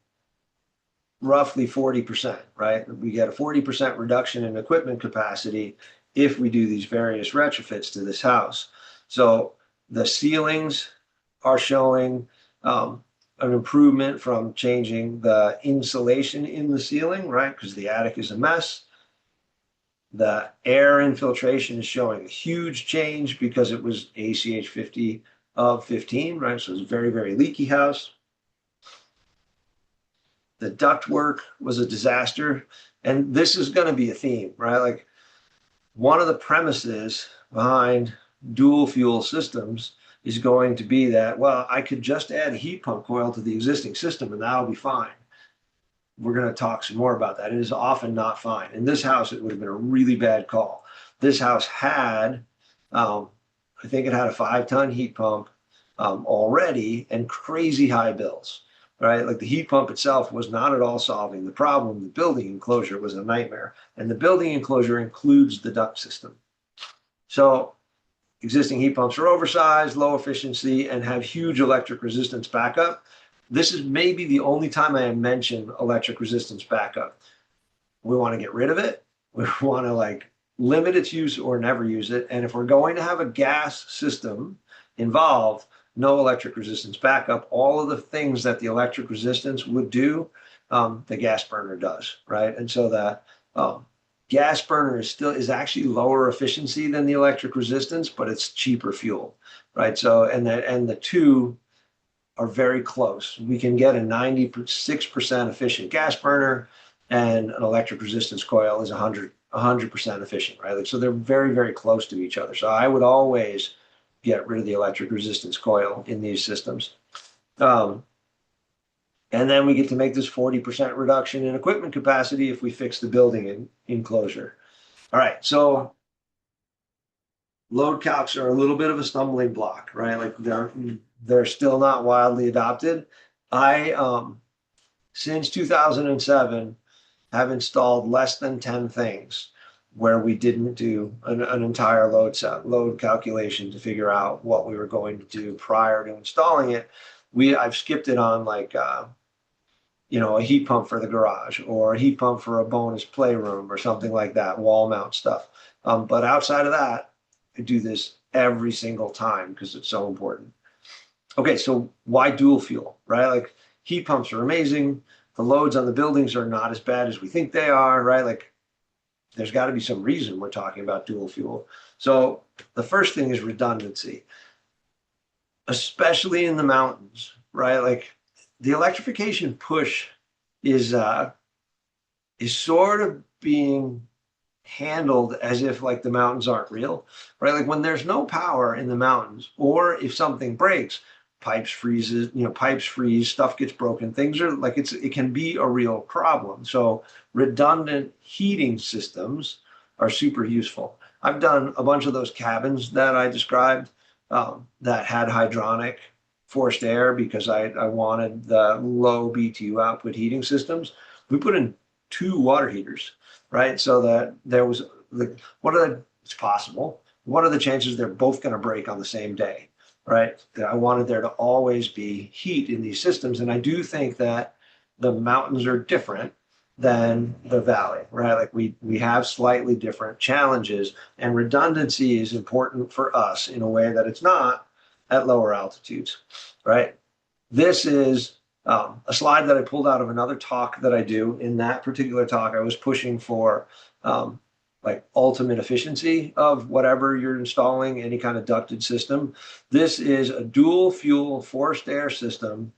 roughly 40%, right? We get a 40% reduction in equipment capacity if we do these various retrofits to this house. So the ceilings are showing an improvement from changing the insulation in the ceiling, right? Because the attic is a mess. The air infiltration is showing a huge change because it was ACH 50 of 15, right? So it's a very, very leaky house. The ductwork was a disaster. And this is going to be a theme, right? Like one of the premises behind dual fuel systems is going to be that, well, I could just add a heat pump coil to the existing system and that'll be fine. We're going to talk some more about that. It is often not fine. In this house, it would have been a really bad call. This house had, I think it had a 5-ton heat pump already and crazy high bills, right? Like the heat pump itself was not at all solving the problem. The building enclosure was a nightmare. And the building enclosure includes the duct system. So existing heat pumps are oversized, low efficiency, and have huge electric resistance backup. This is maybe the only time I mention electric resistance backup. We want to get rid of it. We want to like limit its use or never use it. And if we're going to have a gas system involved, no electric resistance backup. All of the things that the electric resistance would do, the gas burner does, right? And so that gas burner is actually lower efficiency than the electric resistance, but it's cheaper fuel, right? So and the two are very close. We can get a 96% efficient gas burner, and an electric resistance coil is 100% efficient, right? Like, so they're very, very close to each other. So I would always get rid of the electric resistance coil in these systems. And then we get to make this 40% reduction in equipment capacity if we fix the building enclosure. All right, so load calcs are a little bit of a stumbling block, right? Like they're still not widely adopted. Since 2007, have installed less than 10 things where we didn't do an entire load calculation to figure out what we were going to do prior to installing it. I've skipped it on like a heat pump for the garage or a heat pump for a bonus playroom or something like that, wall mount stuff. But outside of that, I do this every single time because it's so important. Okay, so why dual fuel, right? Like heat pumps are amazing. The loads on the buildings are not as bad as we think they are, right? Like there's got to be some reason we're talking about dual fuel. So the first thing is redundancy, especially in the mountains, right? Like the electrification push is sort of being handled as if like the mountains aren't real, right? Like when there's no power in the mountains, or if something breaks, pipes freeze, stuff gets broken, things are like it can be a real problem. So redundant heating systems are super useful. I've done a bunch of those cabins that I described that had hydronic forced air because I wanted the low BTU output heating systems. We put in 2 water heaters, right? So that there was it's possible. What are the chances they're both going to break on the same day? Right? I wanted there to always be heat in these systems. And I do think that the mountains are different than the valley, right? Like we have slightly different challenges, and redundancy is important for us in a way that it's not at lower altitudes, right? This is a slide that I pulled out of another talk that I do. In that particular talk, I was pushing for like ultimate efficiency of whatever you're installing, any kind of ducted system. This is a dual fuel forced air system.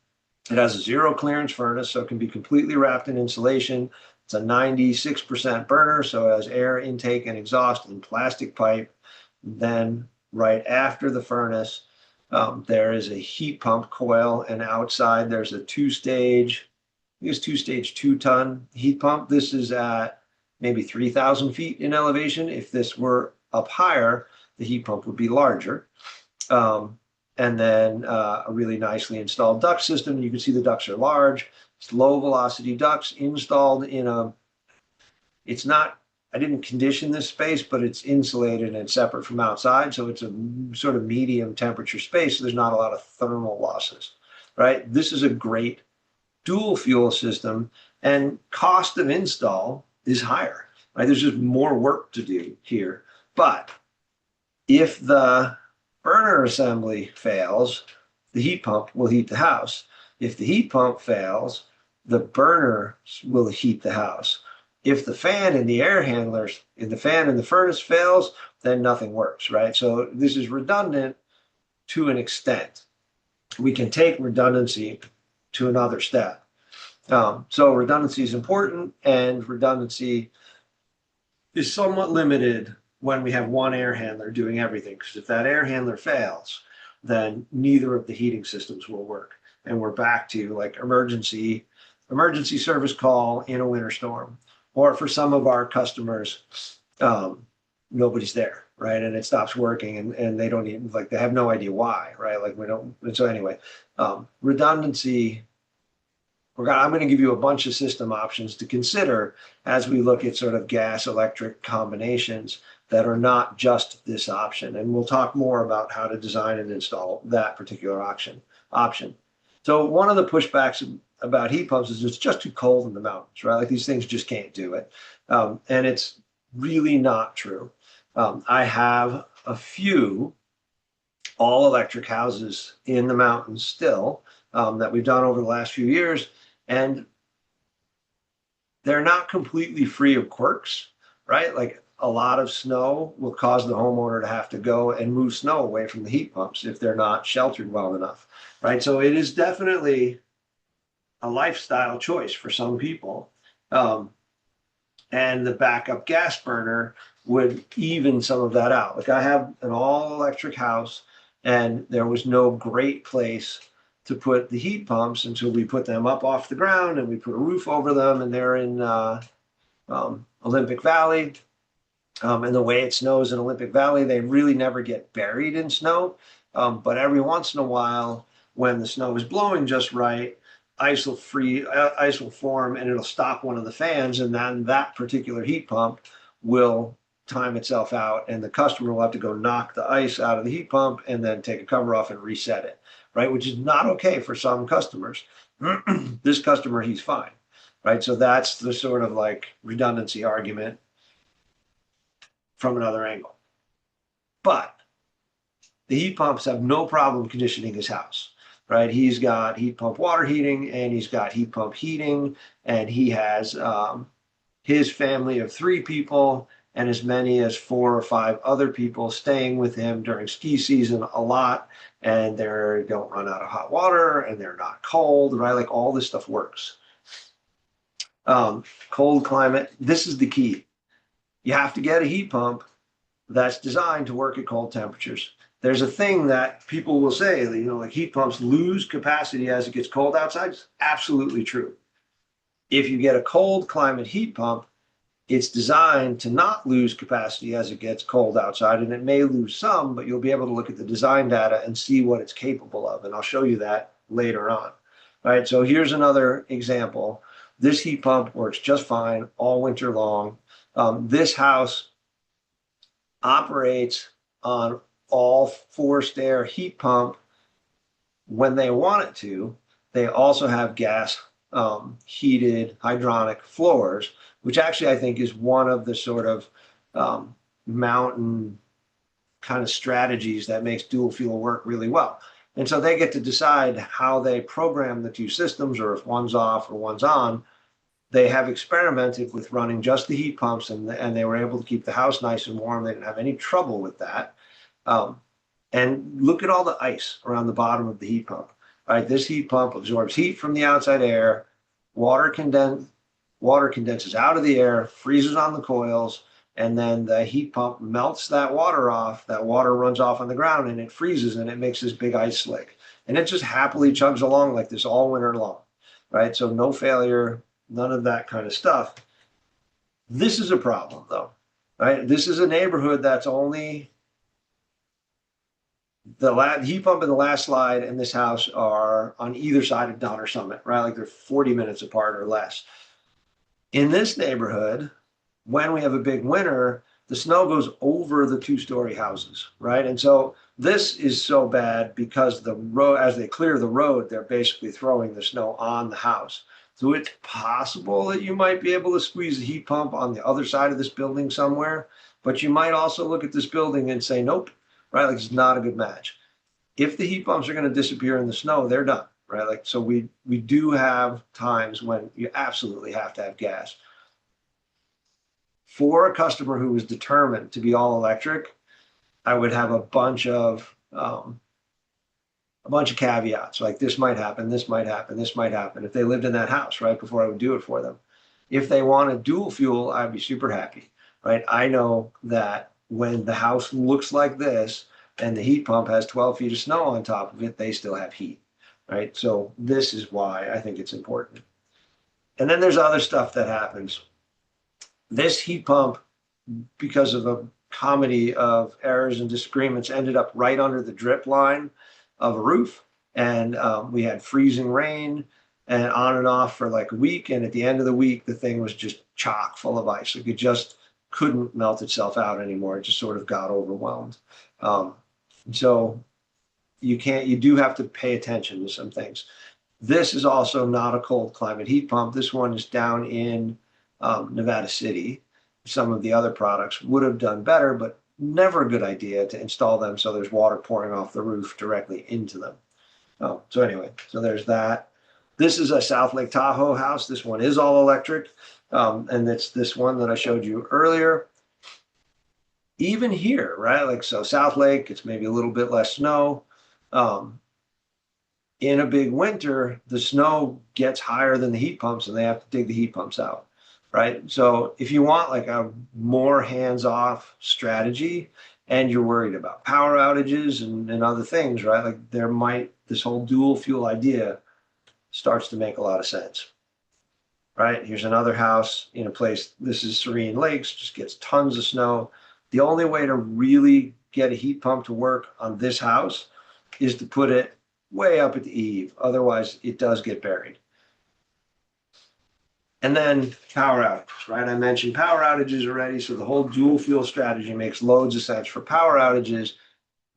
It has a 0 clearance furnace, so it can be completely wrapped in insulation. It's a 96% burner, so it has air intake and exhaust in plastic pipe. Then right after the furnace, there is a heat pump coil, and outside there's a two-stage, I think it's two-stage 2-ton heat pump. This is at maybe 3,000 feet in elevation. If this were up higher, the heat pump would be larger. And then a really nicely installed duct system. You can see the ducts are large. It's low velocity ducts installed in a, it's not, I didn't condition this space, but it's insulated and separate from outside. So it's a sort of medium temperature space. So there's not a lot of thermal losses, right? This is a great dual fuel system, and cost of install is higher, right? There's just more work to do here. But if the burner assembly fails, the heat pump will heat the house. If the heat pump fails, the burner will heat the house. If the fan and the air handlers, if the fan and the furnace fails, then nothing works, right? So this is redundant to an extent. We can take redundancy to another step. So redundancy is important, and redundancy is somewhat limited when we have one air handler doing everything, because if that air handler fails, then neither of the heating systems will work. And we're back to like emergency service call in a winter storm. Or for some of our customers, nobody's there, right? And it stops working, and they don't even, like, they have no idea why, right? Like we don't, and so anyway, redundancy, I'm going to give you a bunch of system options to consider as we look at sort of gas electric combinations that are not just this option. And we'll talk more about how to design and install that particular option. So one of the pushbacks about heat pumps is it's just too cold in the mountains, right? Like these things just can't do it. And it's really not true. I have a few all electric houses in the mountains still that we've done over the last few years. And they're not completely free of quirks, right? Like a lot of snow will cause the homeowner to have to go and move snow away from the heat pumps if they're not sheltered well enough, right? So it is definitely a lifestyle choice for some people. And the backup gas burner would even some of that out. Like I have an all electric house, and there was no great place to put the heat pumps until we put them up off the ground and we put a roof over them, and they're in Olympic Valley. And the way it snows in Olympic Valley, they really never get buried in snow. But every once in a while, when the snow is blowing just right, ice will form, and it'll stop one of the fans, and then that particular heat pump will time itself out, and the customer will have to go knock the ice out of the heat pump and then take a cover off and reset it, right? Which is not okay for some customers. This customer, he's fine, right? So that's the sort of like redundancy argument from another angle. But the heat pumps have no problem conditioning his house, right? He's got heat pump water heating, and he's got heat pump heating, and he has his family of 3 people and as many as 4 or 5 other people staying with him during ski season a lot, and they don't run out of hot water, and they're not cold, right? Like all this stuff works. Cold climate, this is the key. You have to get a heat pump that's designed to work at cold temperatures. There's a thing that people will say, like heat pumps lose capacity as it gets cold outside. It's absolutely true. If you get a cold climate heat pump, it's designed to not lose capacity as it gets cold outside, and it may lose some, but you'll be able to look at the design data and see what it's capable of. And I'll show you that later on. All right, so here's another example. This heat pump works just fine all winter long. This house operates on all forced air heat pump when they want it to. They also have gas heated hydronic floors, which actually I think is one of the sort of mountain kind of strategies that makes dual fuel work really well. And so they get to decide how they program the 2 systems, or if one's off or one's on. They have experimented with running just the heat pumps, and they were able to keep the house nice and warm. They didn't have any trouble with that. And look at all the ice around the bottom of the heat pump. Right, this heat pump absorbs heat from the outside air. Water water condenses out of the air, freezes on the coils, and then the heat pump melts that water off. That water runs off on the ground and it freezes and it makes this big ice slick. And it just happily chugs along like this all winter long, right? So no failure, none of that kind of stuff. This is a problem though, right? This is a neighborhood that's only the heat pump and the last slide and this house are on either side of Donner Summit, right? Like they're 40 minutes apart or less. In this neighborhood, when we have a big winter, the snow goes over the two-story houses, right? And so this is so bad because the road, as they clear the road, they're basically throwing the snow on the house. So it's possible that you might be able to squeeze a heat pump on the other side of this building somewhere, but you might also look at this building and say, nope, right? Like it's not a good match. If the heat pumps are going to disappear in the snow, they're done, right? Like, so we do have times when you absolutely have to have gas. For a customer who was determined to be all electric, I would have a bunch of caveats, like this might happen, this might happen, this might happen. If they lived in that house, right, before I would do it for them. If they wanted dual fuel, I'd be super happy, right? I know that when the house looks like this and the heat pump has 12 feet of snow on top of it, they still have heat, right? So this is why I think it's important. And then there's other stuff that happens. This heat pump, because of a comedy of errors and disagreements, ended up right under the drip line of a roof. And we had freezing rain and on and off for like a week. And at the end of the week, the thing was just chock full of ice. Like it just couldn't melt itself out anymore. It just sort of got overwhelmed. So you do have to pay attention to some things. This is also not a cold climate heat pump. This one is down in Nevada City. Some of the other products would have done better, but never a good idea to install them so there's water pouring off the roof directly into them. So anyway, so there's that. This is a South Lake Tahoe house. This one is all electric. And it's this one that I showed you earlier. Even here, right? Like, so South Lake, it's maybe a little bit less snow. In a big winter, the snow gets higher than the heat pumps and they have to dig the heat pumps out, right? So if you want like a more hands-off strategy and you're worried about power outages and other things, right? Like this whole dual fuel idea starts to make a lot of sense, right? Here's another house in a place, this is Serene Lakes, just gets tons of snow. The only way to really get a heat pump to work on this house is to put it way up at the eave. Otherwise, it does get buried. And then power outages, right? I mentioned power outages already. So the whole dual fuel strategy makes loads of sense for power outages.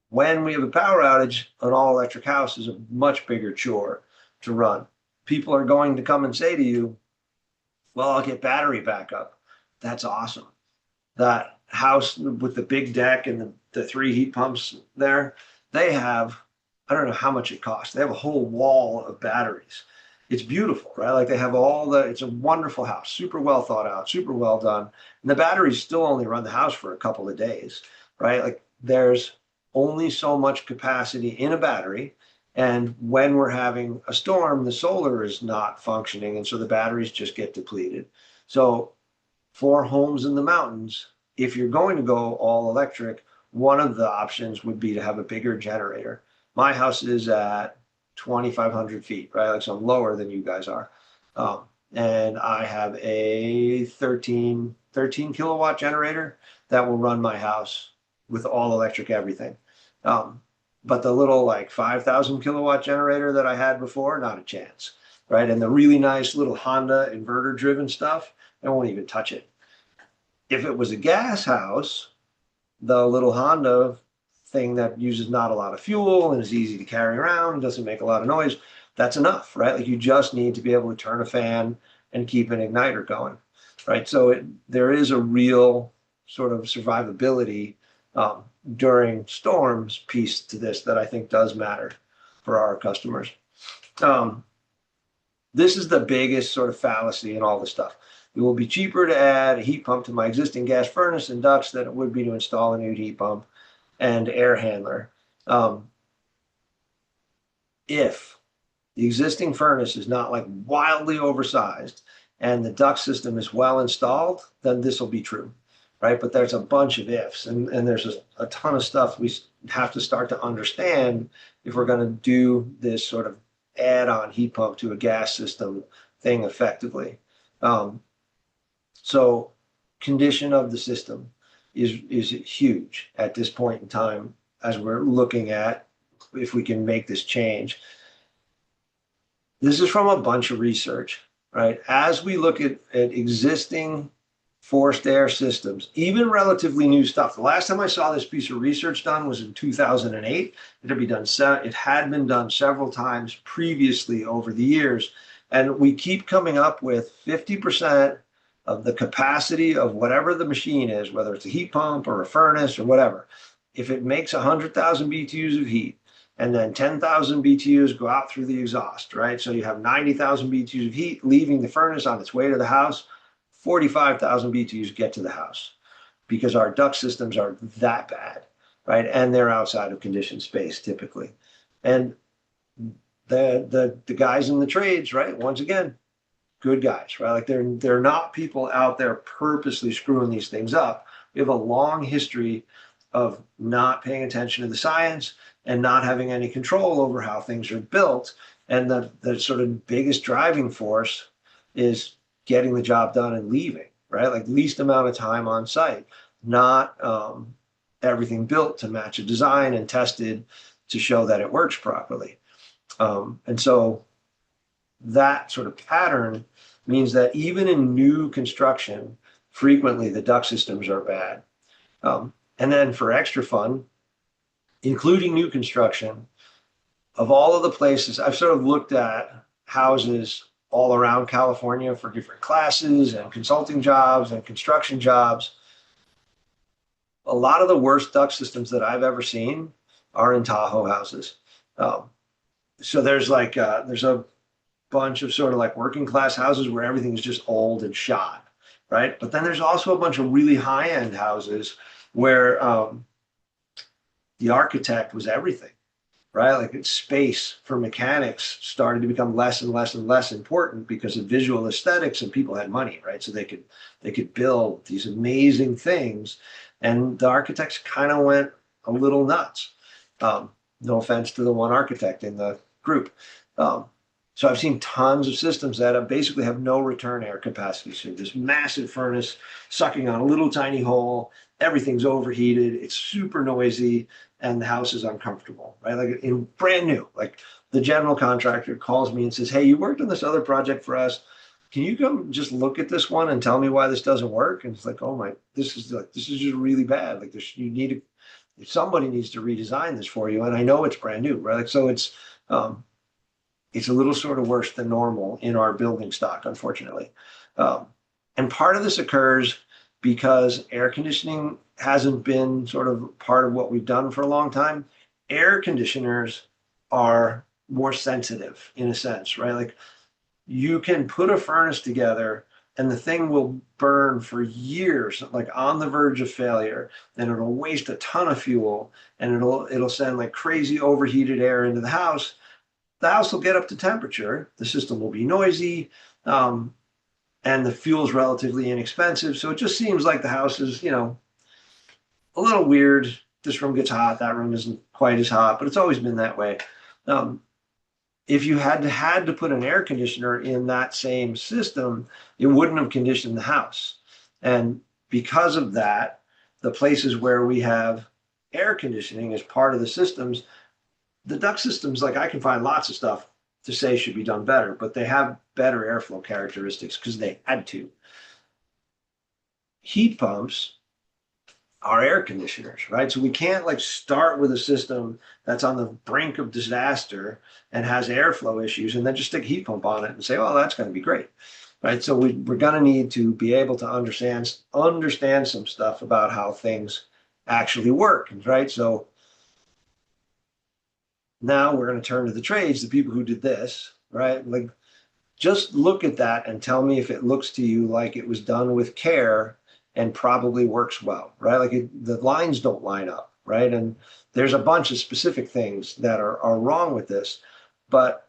When we have a power outage, an all electric house is a much bigger chore to run. People are going to come and say to you, well, I'll get battery backup. That's awesome. That house with the big deck and the 3 heat pumps there, they have, I don't know how much it costs. They have a whole wall of batteries. It's beautiful, right? Like they have it's a wonderful house, super well thought out, super well done. And the batteries still only run the house for a couple of days, right? Like there's only so much capacity in a battery. And when we're having a storm, the solar is not functioning. And so the batteries just get depleted. So for homes in the mountains, if you're going to go all electric, one of the options would be to have a bigger generator. My house is at 2,500 feet, right? Like, so I'm lower than you guys are. And I have a 13 kilowatt generator that will run my house with all electric everything. But the little like 5,000 kilowatt generator that I had before, not a chance, right? And the really nice little Honda inverter driven stuff, I won't even touch it. If it was a gas house, the little Honda thing that uses not a lot of fuel and is easy to carry around, doesn't make a lot of noise, that's enough, right? Like you just need to be able to turn a fan and keep an igniter going, right? So there is a real sort of survivability during storms piece to this that I think does matter for our customers. This is the biggest sort of fallacy in all this stuff. It will be cheaper to add a heat pump to my existing gas furnace and ducts than it would be to install a new heat pump and air handler. If the existing furnace is not like wildly oversized and the duct system is well installed, then this will be true, right? But there's a bunch of ifs, and there's a ton of stuff we have to start to understand if we're going to do this sort of add-on heat pump to a gas system thing effectively. Um, so condition of the system is huge at this point in time as we're looking at if we can make this change. This is from a bunch of research, right? As we look at existing forced air systems, even relatively new stuff. The last time I saw this piece of research done was in 2008. It had been done several times previously over the years. And we keep coming up with 50% of the capacity of whatever the machine is, whether it's a heat pump or a furnace or whatever. If it makes 100,000 BTUs of heat, and then 10,000 BTUs go out through the exhaust, right? So you have 90,000 BTUs of heat leaving the furnace on its way to the house. 45,000 BTUs get to the house because our duct systems are that bad, right? And they're outside of conditioned space typically. And the guys in the trades, right? Once again, good guys, right? Like they're not people out there purposely screwing these things up. We have a long history of not paying attention to the science and not having any control over how things are built. And the sort of biggest driving force is getting the job done and leaving, right? Like least amount of time on site, not everything built to match a design and tested to show that it works properly. And so that sort of pattern means that even in new construction, frequently the duct systems are bad. And then for extra fun, including new construction, of all of the places, I've sort of looked at houses all around California for different classes and consulting jobs and construction jobs. A lot of the worst duct systems that I've ever seen are in Tahoe houses. So there's there's a bunch of sort of like working class houses where everything is just old and shot, right? But then there's also a bunch of really high end houses where the architect was everything, right? Like it's space for mechanics started to become less and less and less important because of visual aesthetics, and people had money, right? So they could build these amazing things, and the architects kind of went a little nuts. No offense to the one architect in the group. So I've seen tons of systems that basically have no return air capacity. So this massive furnace sucking on a little tiny hole, everything's overheated, it's super noisy, and the house is uncomfortable, right? Like in brand new, like the general contractor calls me and says, "Hey, you worked on this other project for us. Can you come just look at this one and tell me why this doesn't work?" And it's like, "Oh my, this is just really bad. Like this, somebody needs to redesign this for you." And I know it's brand new, right? Like, so it's a little sort of worse than normal in our building stock, unfortunately. And part of this occurs because air conditioning hasn't been sort of part of what we've done for a long time. Air conditioners are more sensitive in a sense, right? Like you can put a furnace together and the thing will burn for years, like on the verge of failure, and it'll waste a ton of fuel, and it'll send like crazy overheated air into the house. The house will get up to temperature, the system will be noisy, and the fuel's relatively inexpensive. So it just seems like the house is, a little weird. This room gets hot, that room isn't quite as hot, but it's always been that way. If you had to put an air conditioner in that same system, it wouldn't have conditioned the house. And because of that, the places where we have air conditioning as part of the systems, the duct systems, like I can find lots of stuff to say should be done better, but they have better airflow characteristics because they had to. Heat pumps are air conditioners, right? So we can't like start with a system that's on the brink of disaster and has airflow issues and then just stick a heat pump on it and say, "Oh, that's going to be great." Right? So we're going to need to be able to understand some stuff about how things actually work, right? So now we're going to turn to the trades, the people who did this, right? Like, just look at that and tell me if it looks to you like it was done with care and probably works well, right? Like the lines don't line up, right? And there's a bunch of specific things that are wrong with this, but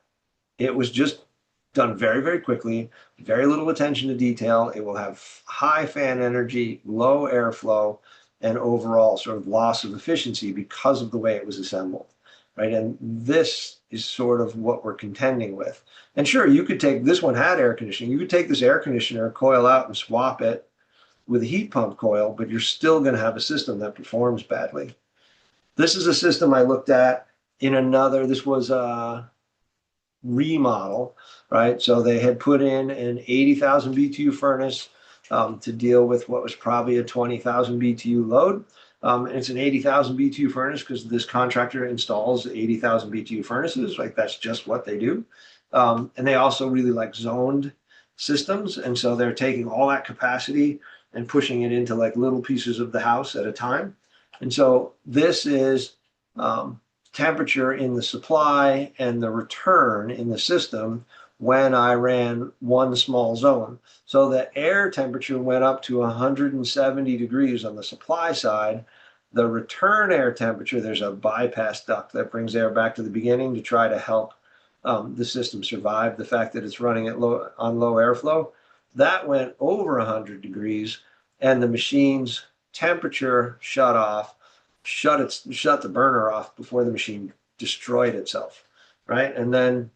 it was just done very, very quickly, very little attention to detail. It will have high fan energy, low airflow, and overall sort of loss of efficiency because of the way it was assembled, right? And this is sort of what we're contending with. And sure, you could take, this one had air conditioning. You could take this air conditioner coil out and swap it with a heat pump coil, but you're still going to have a system that performs badly. This is a system I looked at in another, this was a remodel, right? So they had put in an 80,000 BTU furnace to deal with what was probably a 20,000 BTU load. And it's an 80,000 BTU furnace because this contractor installs 80,000 BTU furnaces. Like that's just what they do. And they also really like zoned systems. And so they're taking all that capacity and pushing it into like little pieces of the house at a time. And so this is temperature in the supply and the return in the system when I ran one small zone. So the air temperature went up to 170 degrees on the supply side. The return air temperature, there's a bypass duct that brings air back to the beginning to try to help the system survive the fact that it's running at low airflow. That went over 100 degrees and the machine's temperature shut off, shut the burner off before the machine destroyed itself, right? And then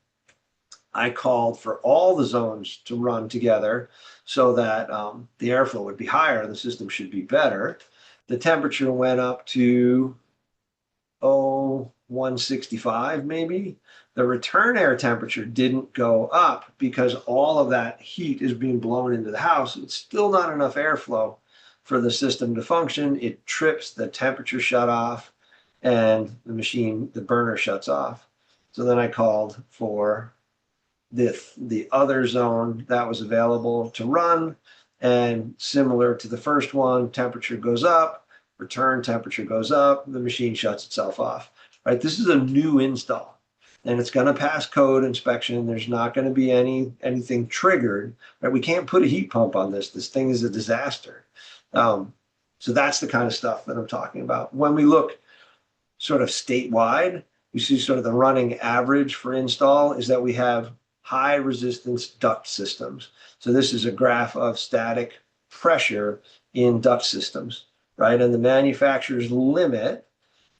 I called for all the zones to run together so that the airflow would be higher, the system should be better. The temperature went up to 165 maybe. The return air temperature didn't go up because all of that heat is being blown into the house. It's still not enough airflow for the system to function. It trips the temperature shut off and the machine, the burner shuts off. So then I called for the other zone that was available to run. And similar to the first one, temperature goes up, return temperature goes up, the machine shuts itself off, right? This is a new install and it's going to pass code inspection. There's not going to be anything triggered, right? We can't put a heat pump on this. This thing is a disaster. So that's the kind of stuff that I'm talking about. When we look sort of statewide, we see sort of the running average for install is that we have high resistance duct systems. So this is a graph of static pressure in duct systems, right? And the manufacturer's limit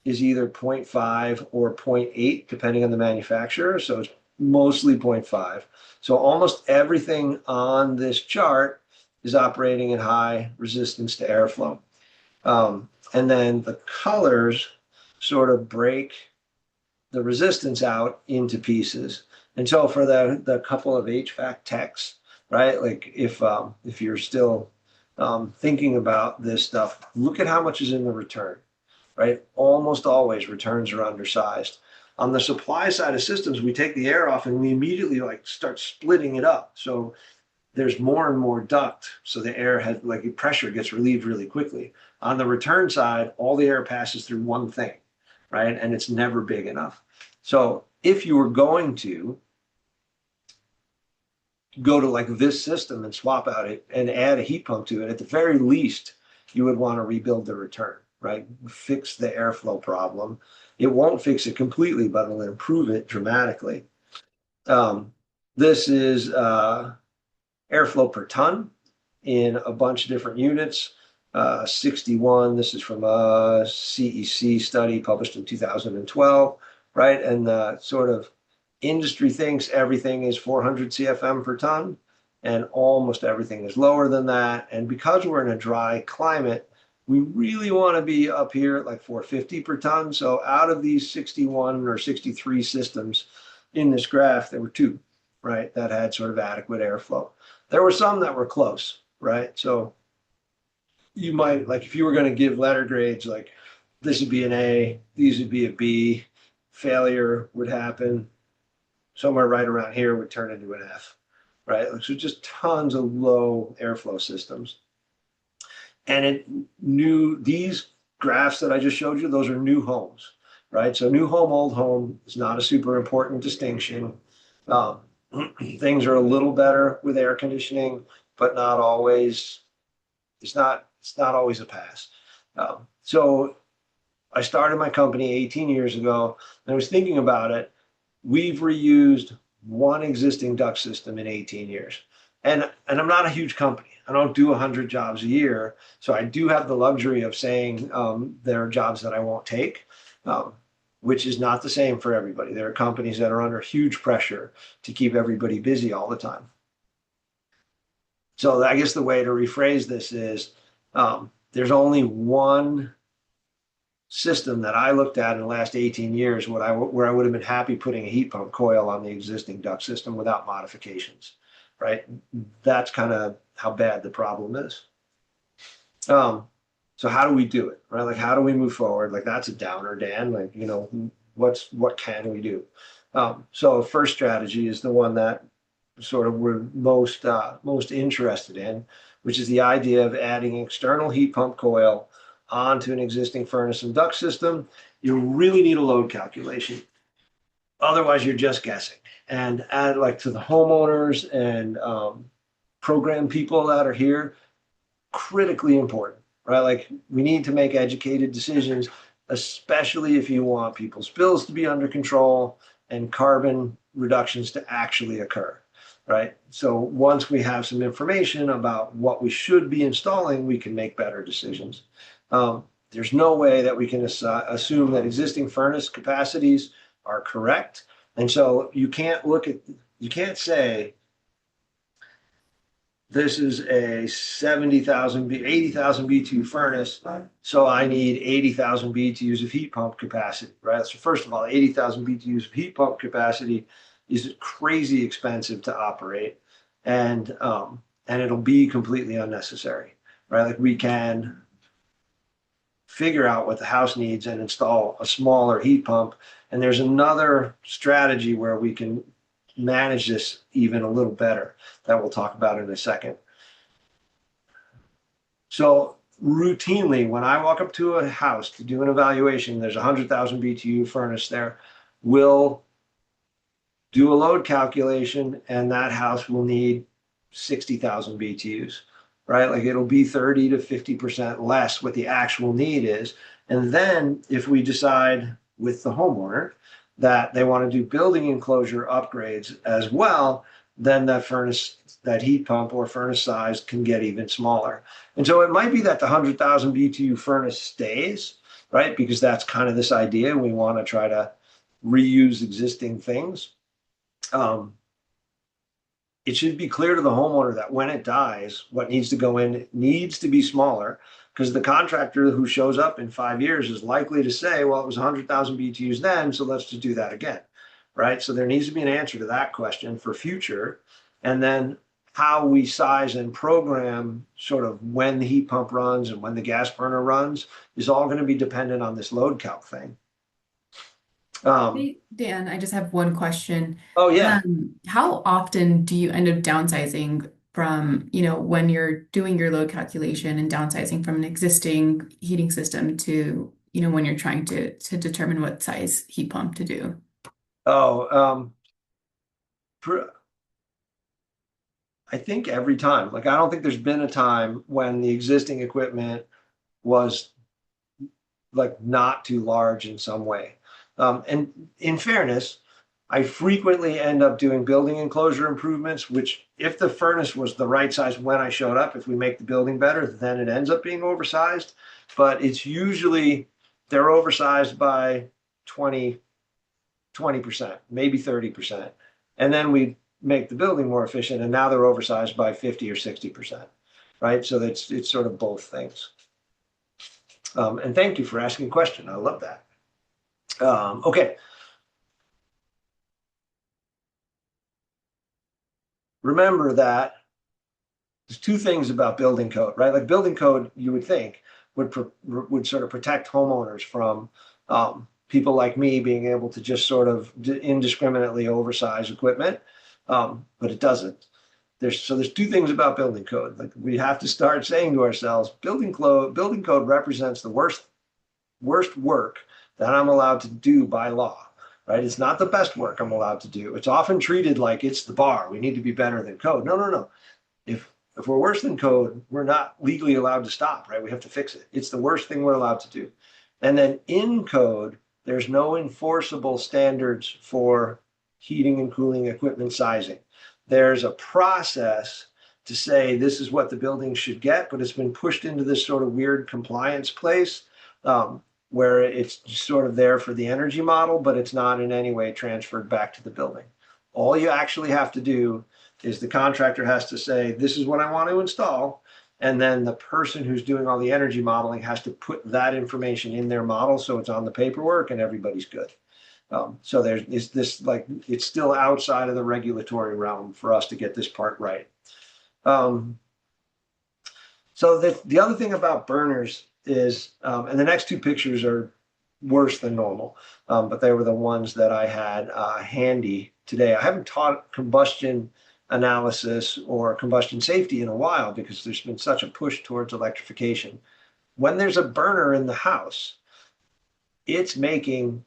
is either 0.5 or 0.8, depending on the manufacturer. So it's mostly 0.5. So almost everything on this chart is operating at high resistance to airflow. And then the colors sort of break the resistance out into pieces. And so for the couple of HVAC techs, right? Like if you're still thinking about this stuff, look at how much is in the return, right? Almost always returns are undersized. On the supply side of systems, we take the air off and we immediately like start splitting it up. So there's more and more duct. So the air has like pressure gets relieved really quickly. On the return side, all the air passes through one thing, right? And it's never big enough. So if you were going to go to like this system and swap out it and add a heat pump to it, at the very least, you would want to rebuild the return, right? Fix the airflow problem. It won't fix it completely, but it'll improve it dramatically. This is airflow per ton in a bunch of different units. 61, this is from a CEC study published in 2012, right? And the sort of industry thinks everything is 400 CFM per ton, and almost everything is lower than that. And because we're in a dry climate, we really want to be up here at like 450 per ton. So out of these 61 or 63 systems in this graph, there were two, right, that had sort of adequate airflow. There were some that were close, right? So you might, like if you were going to give letter grades, like this would be an A, these would be a B, failure would happen somewhere right around here would turn into an F, right? So just tons of low airflow systems. And these graphs that I just showed you, those are new homes, right? So new home, old home is not a super important distinction. Things are a little better with air conditioning, but not always. It's not always a pass. So I started my company 18 years ago, and I was thinking about it. We've reused one existing duct system in 18 years. And I'm not a huge company. I don't do 100 jobs a year. So I do have the luxury of saying there are jobs that I won't take, which is not the same for everybody. There are companies that are under huge pressure to keep everybody busy all the time. So I guess the way to rephrase this is there's only one system that I looked at in the last 18 years where I would have been happy putting a heat pump coil on the existing duct system without modifications, right? That's kind of how bad the problem is. So how do we do it, right? Like, how do we move forward? Like, that's a downer, Dan. Like, what can we do? So first strategy is the one that sort of we're most interested in, which is the idea of adding external heat pump coil onto an existing furnace and duct system. You really need a load calculation. Otherwise, you're just guessing. And add like to the homeowners and program people that are here, critically important, right? Like we need to make educated decisions, especially if you want people's bills to be under control and carbon reductions to actually occur, right? So once we have some information about what we should be installing, we can make better decisions. There's no way that we can assume that existing furnace capacities are correct. And so you can't say, this is a 80,000 BTU furnace, so I need 80,000 BTUs of heat pump capacity, right? So first of all, 80,000 BTUs of heat pump capacity is crazy expensive to operate, and it'll be completely unnecessary, right? Like we can figure out what the house needs and install a smaller heat pump. And there's another strategy where we can manage this even a little better that we'll talk about in a second. So routinely, when I walk up to a house to do an evaluation, there's a 100,000 BTU furnace there. We'll do a load calculation, and that house will need 60,000 BTUs, right? Like it'll be 30 to 50% less what the actual need is. And then if we decide with the homeowner that they want to do building enclosure upgrades as well, then that furnace, that heat pump or furnace size can get even smaller. And so it might be that the 100,000 BTU furnace stays, right? Because that's kind of this idea. We want to try to reuse existing things. It should be clear to the homeowner that when it dies, what needs to go in needs to be smaller, because the contractor who shows up in 5 years is likely to say, well, it was 100,000 BTUs then, so let's just do that again, right? So there needs to be an answer to that question for future. And then how we size and program sort of when the heat pump runs and when the gas burner runs is all going to be dependent on this load calc thing. Hey, Dan, I just have one question. Oh, yeah. How often do you end up downsizing from, when you're doing your load calculation and downsizing from an existing heating system to, when you're trying to determine what size heat pump to do? Oh, I think every time. Like, I don't think there's been a time when the existing equipment was like not too large in some way. And in fairness, I frequently end up doing building enclosure improvements, which if the furnace was the right size when I showed up, if we make the building better, then it ends up being oversized. But it's usually they're oversized by 20%, maybe 30%. And then we make the building more efficient, and now they're oversized by 50 or 60%, right? So it's sort of both things. And thank you for asking a question. I love that. Okay. Remember that there's two things about building code, right? Like building code, you would think would sort of protect homeowners from people like me being able to just sort of indiscriminately oversize equipment, but it doesn't. There's two things about building code. Like we have to start saying to ourselves, building code represents the worst work that I'm allowed to do by law, right? It's not the best work I'm allowed to do. It's often treated like it's the bar. We need to be better than code. No. If we're worse than code, we're not legally allowed to stop, right? We have to fix it. It's the worst thing we're allowed to do. And then in code, there's no enforceable standards for heating and cooling equipment sizing. There's a process to say this is what the building should get, but it's been pushed into this sort of weird compliance place where it's sort of there for the energy model, but it's not in any way transferred back to the building. All you actually have to do is the contractor has to say, this is what I want to install. And then the person who's doing all the energy modeling has to put that information in their model so it's on the paperwork and everybody's good. So there's this, like, it's still outside of the regulatory realm for us to get this part right. So the other thing about burners is, and the next two pictures are worse than normal, but they were the ones that I had handy today. I haven't taught combustion analysis or combustion safety in a while because there's been such a push towards electrification. When there's a burner in the house, it's making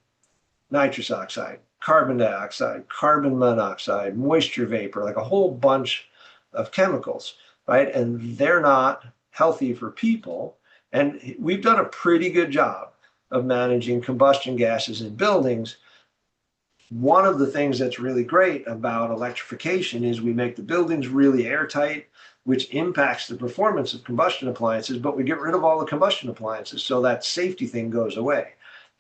nitrous oxide, carbon dioxide, carbon monoxide, moisture vapor, like a whole bunch of chemicals, right? And they're not healthy for people. And we've done a pretty good job of managing combustion gases in buildings. One of the things that's really great about electrification is we make the buildings really airtight, which impacts the performance of combustion appliances, but we get rid of all the combustion appliances, so that safety thing goes away.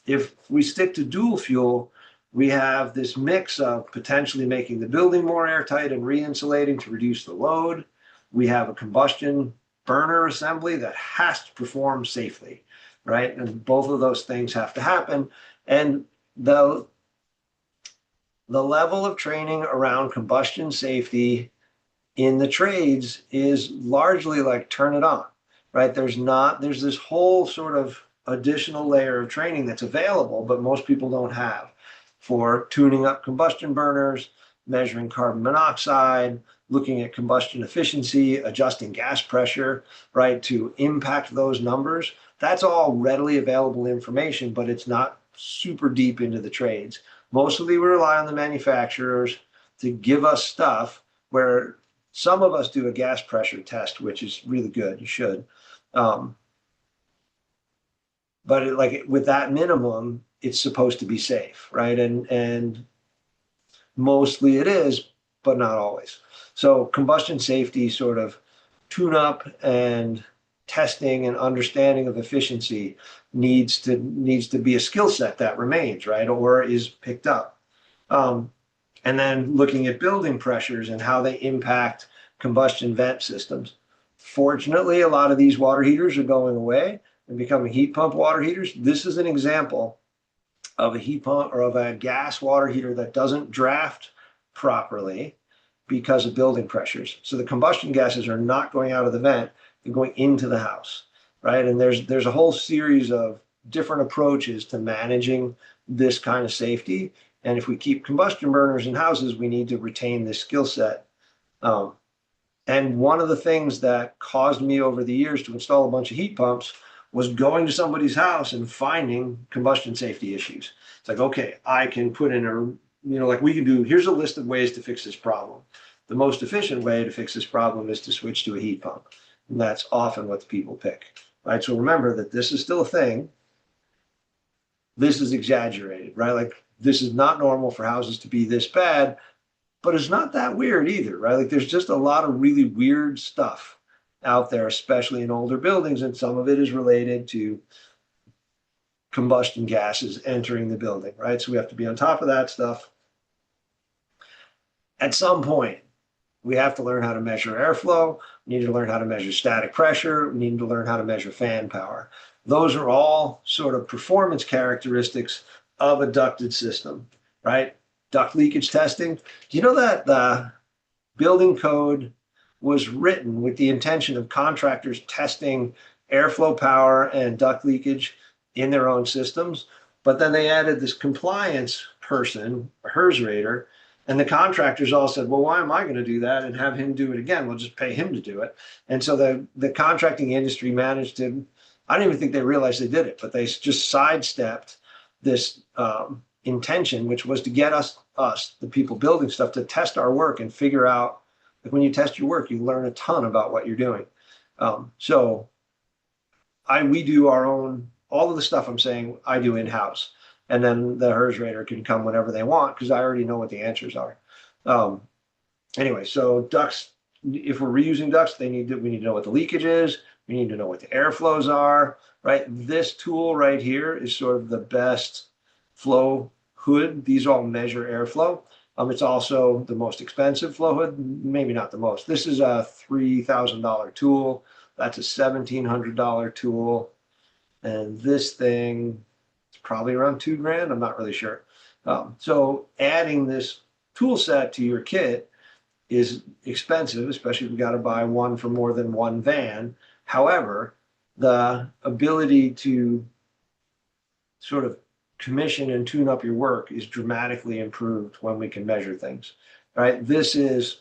If we stick to dual fuel, we have this mix of potentially making the building more airtight and re-insulating to reduce the load. We have a combustion burner assembly that has to perform safely, right? And both of those things have to happen. And the level of training around combustion safety in the trades is largely like turn it on, right? There's this whole sort of additional layer of training that's available, but most people don't have, for tuning up combustion burners, measuring carbon monoxide, looking at combustion efficiency, adjusting gas pressure, right, to impact those numbers. That's all readily available information, but it's not super deep into the trades. Mostly we rely on the manufacturers to give us stuff where some of us do a gas pressure test, which is really good. You should. But with that minimum, it's supposed to be safe, right? And mostly it is, but not always. So combustion safety sort of tune up and testing and understanding of efficiency needs to be a skill set that remains, right, or is picked up. And then looking at building pressures and how they impact combustion vent systems. Fortunately, a lot of these water heaters are going away and becoming heat pump water heaters. This is an example of a heat pump or of a gas water heater that doesn't draft properly because of building pressures. So the combustion gases are not going out of the vent, they're going into the house, right? And there's a whole series of different approaches to managing this kind of safety. And if we keep combustion burners in houses, we need to retain this skill set. And one of the things that caused me over the years to install a bunch of heat pumps was going to somebody's house and finding combustion safety issues. It's like, okay, I can put in here's a list of ways to fix this problem. The most efficient way to fix this problem is to switch to a heat pump. And that's often what the people pick, right? So remember that this is still a thing. This is exaggerated, right? Like, this is not normal for houses to be this bad, but it's not that weird either, right? Like, there's just a lot of really weird stuff out there, especially in older buildings, and some of it is related to combustion gases entering the building, right? So we have to be on top of that stuff. At some point, we have to learn how to measure airflow. We need to learn how to measure static pressure. We need to learn how to measure fan power. Those are all sort of performance characteristics of a ducted system, right? Duct leakage testing. Do you know that the building code was written with the intention of contractors testing airflow power and duct leakage in their own systems? But then they added this compliance person, a HERS rater, and the contractors all said, well, why am I going to do that and have him do it again? We'll just pay him to do it. And so the contracting industry managed to, I don't even think they realized they did it, but they just sidestepped this intention, which was to get us, the people building stuff, to test our work and figure out, like, when you test your work, you learn a ton about what you're doing. So we do our own, all of the stuff I'm saying, I do in-house. and then the HERS rater can come whenever they want because I already know what the answers are. Um, anyway, so ducts, if we're reusing ducts, we need to know what the leakage is. We need to know what the airflows are, right? This tool right here is sort of the best flow hood. These all measure airflow. It's also the most expensive flow hood, maybe not the most. This is a $3,000 tool. That's a $1,700 tool. And this thing is probably around $2,000. I'm not really sure. So adding this tool set to your kit is expensive, especially if you got to buy one for more than one van. However, the ability to sort of commission and tune up your work is dramatically improved when we can measure things, right? This is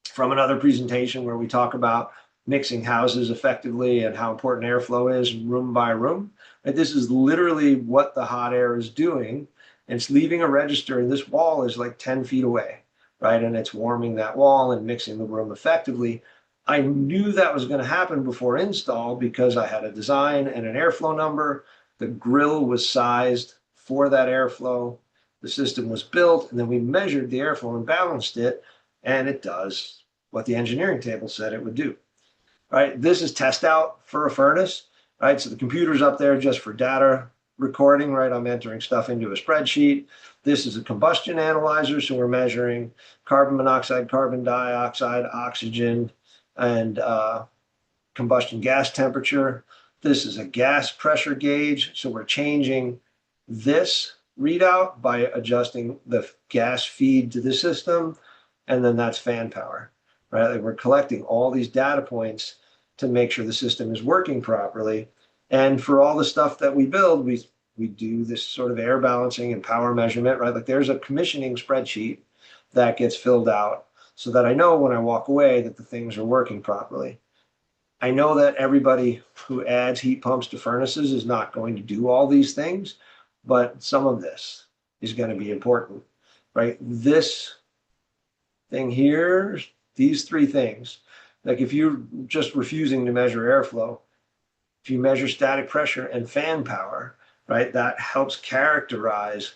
from another presentation where we talk about mixing houses effectively and how important airflow is room by room. And this is literally what the hot air is doing. And it's leaving a register, and this wall is like 10 feet away, right? And it's warming that wall and mixing the room effectively. I knew that was going to happen before install because I had a design and an airflow number. The grill was sized for that airflow. The system was built, and then we measured the airflow and balanced it, and it does what the engineering table said it would do. Right? This is test out for a furnace, right? So the computer's up there just for data recording, right? I'm entering stuff into a spreadsheet. This is a combustion analyzer, so we're measuring carbon monoxide, carbon dioxide, oxygen, and combustion gas temperature. This is a gas pressure gauge, so we're changing this readout by adjusting the gas feed to the system, and then that's fan power, right? Like we're collecting all these data points to make sure the system is working properly. And for all the stuff that we build, we do this sort of air balancing and power measurement, right? Like there's a commissioning spreadsheet that gets filled out so that I know when I walk away that the things are working properly. I know that everybody who adds heat pumps to furnaces is not going to do all these things, but some of this is going to be important, right? This thing here, these three things, like if you're just refusing to measure airflow, if you measure static pressure and fan power, right, that helps characterize,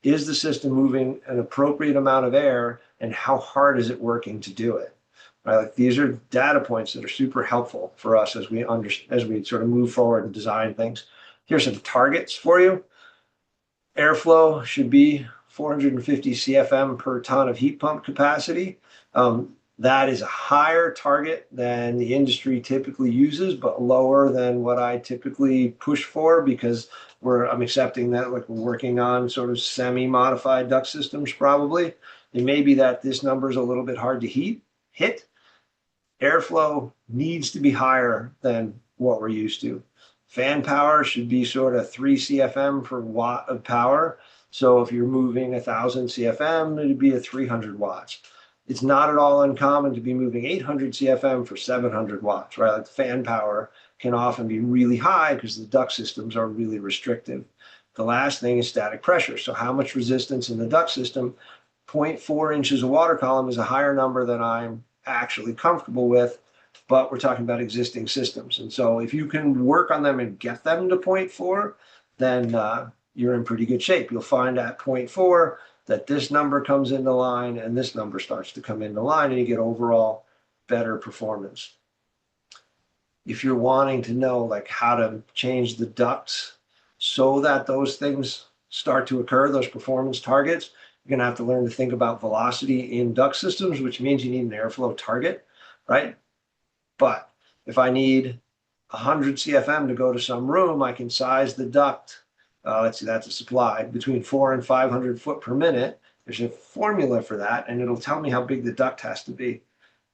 is the system moving an appropriate amount of air and how hard is it working to do it? Right, like these are data points that are super helpful for us as we sort of move forward and design things. Here's some targets for you. Airflow should be 450 CFM per ton of heat pump capacity. That is a higher target than the industry typically uses, but lower than what I typically push for because I'm accepting that like we're working on sort of semi-modified duct systems probably. It may be that this number is a little bit hard to hit. Airflow needs to be higher than what we're used to. Fan power should be sort of 3 CFM per watt of power. So if you're moving 1,000 CFM, it'd be a 300 watts. It's not at all uncommon to be moving 800 CFM for 700 watts, right? Like fan power can often be really high because the duct systems are really restrictive. The last thing is static pressure. So how much resistance in the duct system? 0.4 inches of water column is a higher number than I'm actually comfortable with, but we're talking about existing systems. And so if you can work on them and get them to 0.4, then you're in pretty good shape. You'll find at 0.4 that this number comes into line and this number starts to come into line and you get overall better performance. If you're wanting to know like how to change the ducts so that those things start to occur, those performance targets, you're going to have to learn to think about velocity in duct systems, which means you need an airflow target, right? But if I need 100 CFM to go to some room, I can size the duct. Let's see, that's a supply between 400 and 500 foot per minute. There's a formula for that, and it'll tell me how big the duct has to be.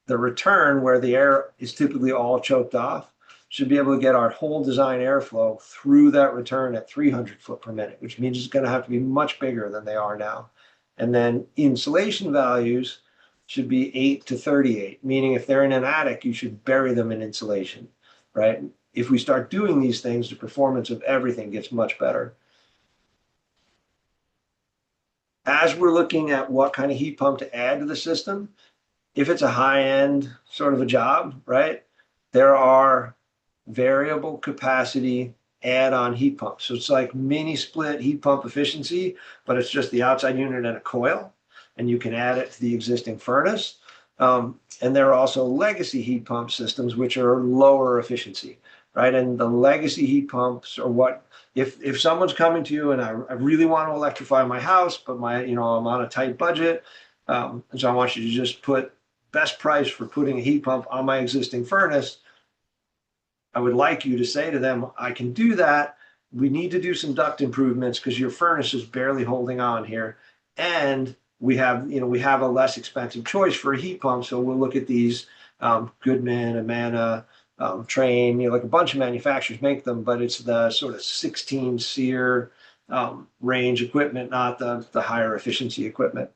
The return, where the air is typically all choked off, should be able to get our whole design airflow through that return at 300 foot per minute, which means it's going to have to be much bigger than they are now. And then insulation values should be 8 to 38, meaning if they're in an attic, you should bury them in insulation, right? If we start doing these things, the performance of everything gets much better. As we're looking at what kind of heat pump to add to the system, if it's a high-end sort of a job, right, there are variable capacity add-on heat pump. So it's like mini split heat pump efficiency, but it's just the outside unit and a coil, and you can add it to the existing furnace. And there are also legacy heat pump systems, which are lower efficiency, right? And the legacy heat pumps are what, if someone's coming to you and I really want to electrify my house, but I'm on a tight budget, and so I want you to just put best price for putting a heat pump on my existing furnace. I would like you to say to them, I can do that. We need to do some duct improvements because your furnace is barely holding on here. And we have a less expensive choice for a heat pump. So we'll look at these Goodman, Amana, Train, like a bunch of manufacturers make them, but it's the sort of 16 SEER range equipment, not the higher efficiency equipment.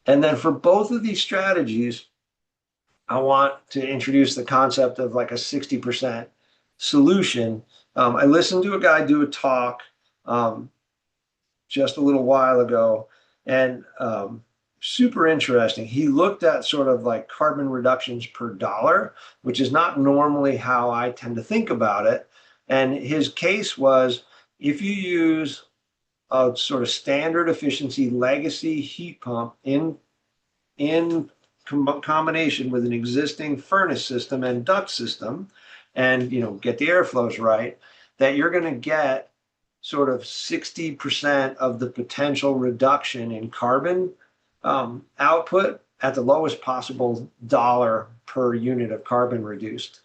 And then for both of these strategies, I want to introduce the concept of like a 60% solution. I listened to a guy do a talk just a little while ago, and super interesting. He looked at sort of like carbon reductions per dollar, which is not normally how I tend to think about it. And his case was, if you use a sort of standard efficiency legacy heat pump in combination with an existing furnace system and duct system, and get the airflows right, that you're going to get sort of 60% of the potential reduction in carbon output at the lowest possible dollar per unit of carbon reduced,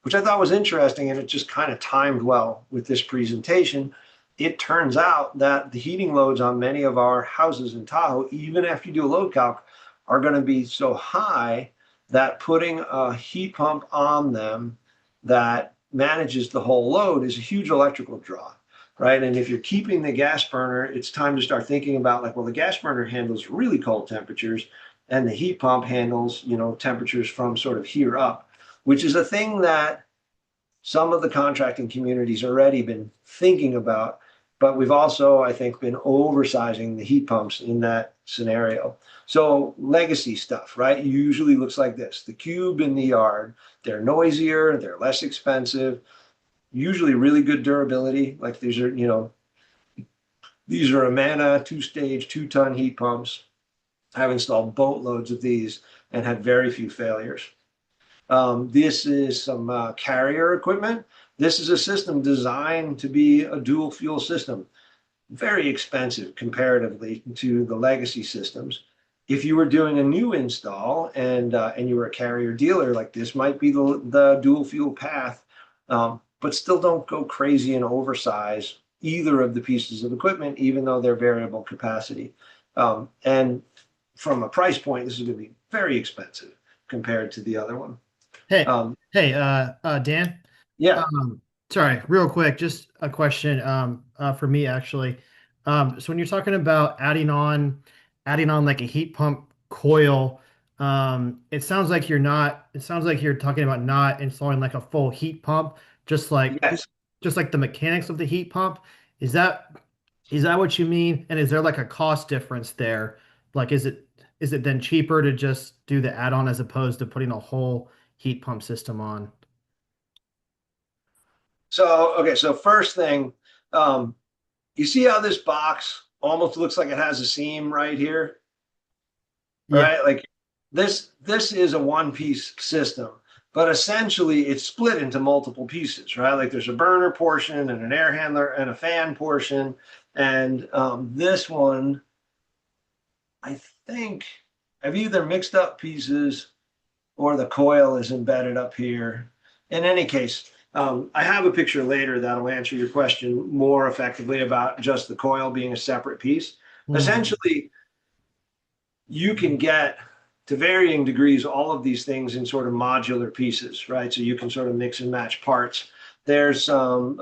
which I thought was interesting, and it just kind of timed well with this presentation. It turns out that the heating loads on many of our houses in Tahoe, even after you do a load calc, are going to be so high that putting a heat pump on them that manages the whole load is a huge electrical draw, right? And if you're keeping the gas burner, it's time to start thinking about like, well, the gas burner handles really cold temperatures and the heat pump handles, temperatures from sort of here up, which is a thing that some of the contracting community's already been thinking about, but we've also, I think, been oversizing the heat pumps in that scenario. So legacy stuff, right, usually looks like this. The cube in the yard, they're noisier, they're less expensive, usually really good durability. Like these are Amana 2-stage, 2-ton heat pumps. I've installed boatloads of these and had very few failures. This is some carrier equipment. This is a system designed to be a dual fuel system. Very expensive comparatively to the legacy systems. If you were doing a new install and you were a carrier dealer, like this might be the dual fuel path, but still don't go crazy and oversize either of the pieces of equipment, even though they're variable capacity. And from a price point, this is going to be very expensive compared to the other one. Hey, hey, Dan. Yeah. Sorry, real quick, just a question for me actually. So when you're talking about adding on like a heat pump coil, it sounds like you're not. It sounds like you're talking about not installing like a full heat pump, just like Yes. just like the mechanics of the heat pump. Is that is that what you mean? And is there like a cost difference there? Like, is it then cheaper to just do the add-on as opposed to putting a whole heat pump system on? So, okay. So first thing, um, you see how this box almost looks like it has a seam right here, Yeah. right? Like this is a one-piece system, but essentially it's split into multiple pieces, right? Like there's a burner portion and an air handler and a fan portion. And this one, I think I've either mixed up pieces or the coil is embedded up here. In any case, I have a picture later that'll answer your question more effectively about just the coil being a separate piece. Mhm. Essentially, you can get to varying degrees all of these things in sort of modular pieces, right? So you can sort of mix and match parts. There's some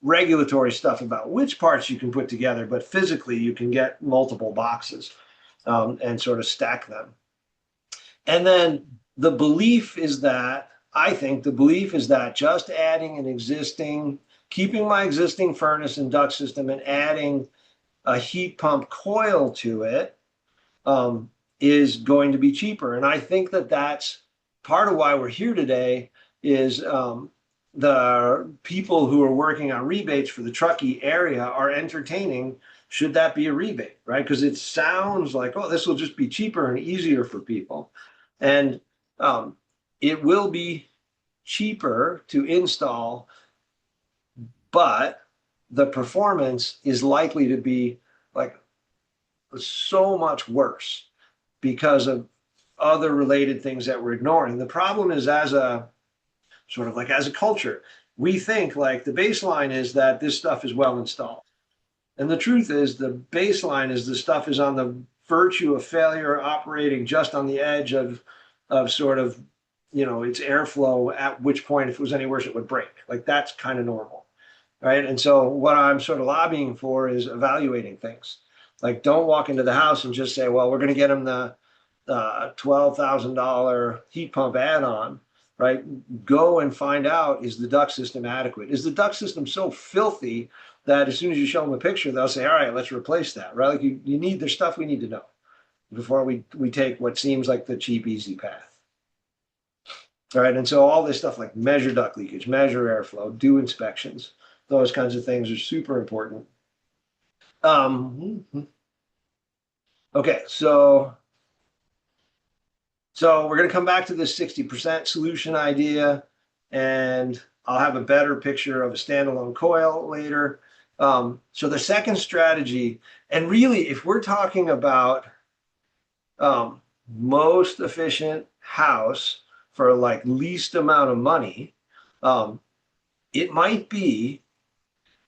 regulatory stuff about which parts you can put together, but physically you can get multiple boxes and sort of stack them. And then the belief is that, I think the belief is that just adding keeping my existing furnace and duct system and adding a heat pump coil to it is going to be cheaper. And I think that that's part of why we're here today is the people who are working on rebates for the Truckee area are entertaining, should that be a rebate, right? Because it sounds like, oh, this will just be cheaper and easier for people. And it will be cheaper to install, but the performance is likely to be like so much worse because of other related things that we're ignoring. The problem is, as a sort of like as a culture, we think like the baseline is that this stuff is well installed. And the truth is, the baseline is the stuff is on the virtue of failure, operating just on the edge of sort of, its airflow, at which point, if it was any worse, it would break. Like that's kind of normal, right? And so what I'm sort of lobbying for is evaluating things. Like, don't walk into the house and just say, well, we're going to get them the $12,000 heat pump add-on, right? Go and find out, is the duct system adequate? Is the duct system so filthy that as soon as you show them a picture, they'll say, all right, let's replace that, right? Like you need, there's stuff we need to know before we take what seems like the cheap, easy path. All right, and so all this stuff like measure duct leakage, measure airflow, do inspections, those kinds of things are super important. Okay, so we're going to come back to this 60% solution idea, and I'll have a better picture of a standalone coil later. So the second strategy, and really, if we're talking about most efficient house for like least amount of money, it might be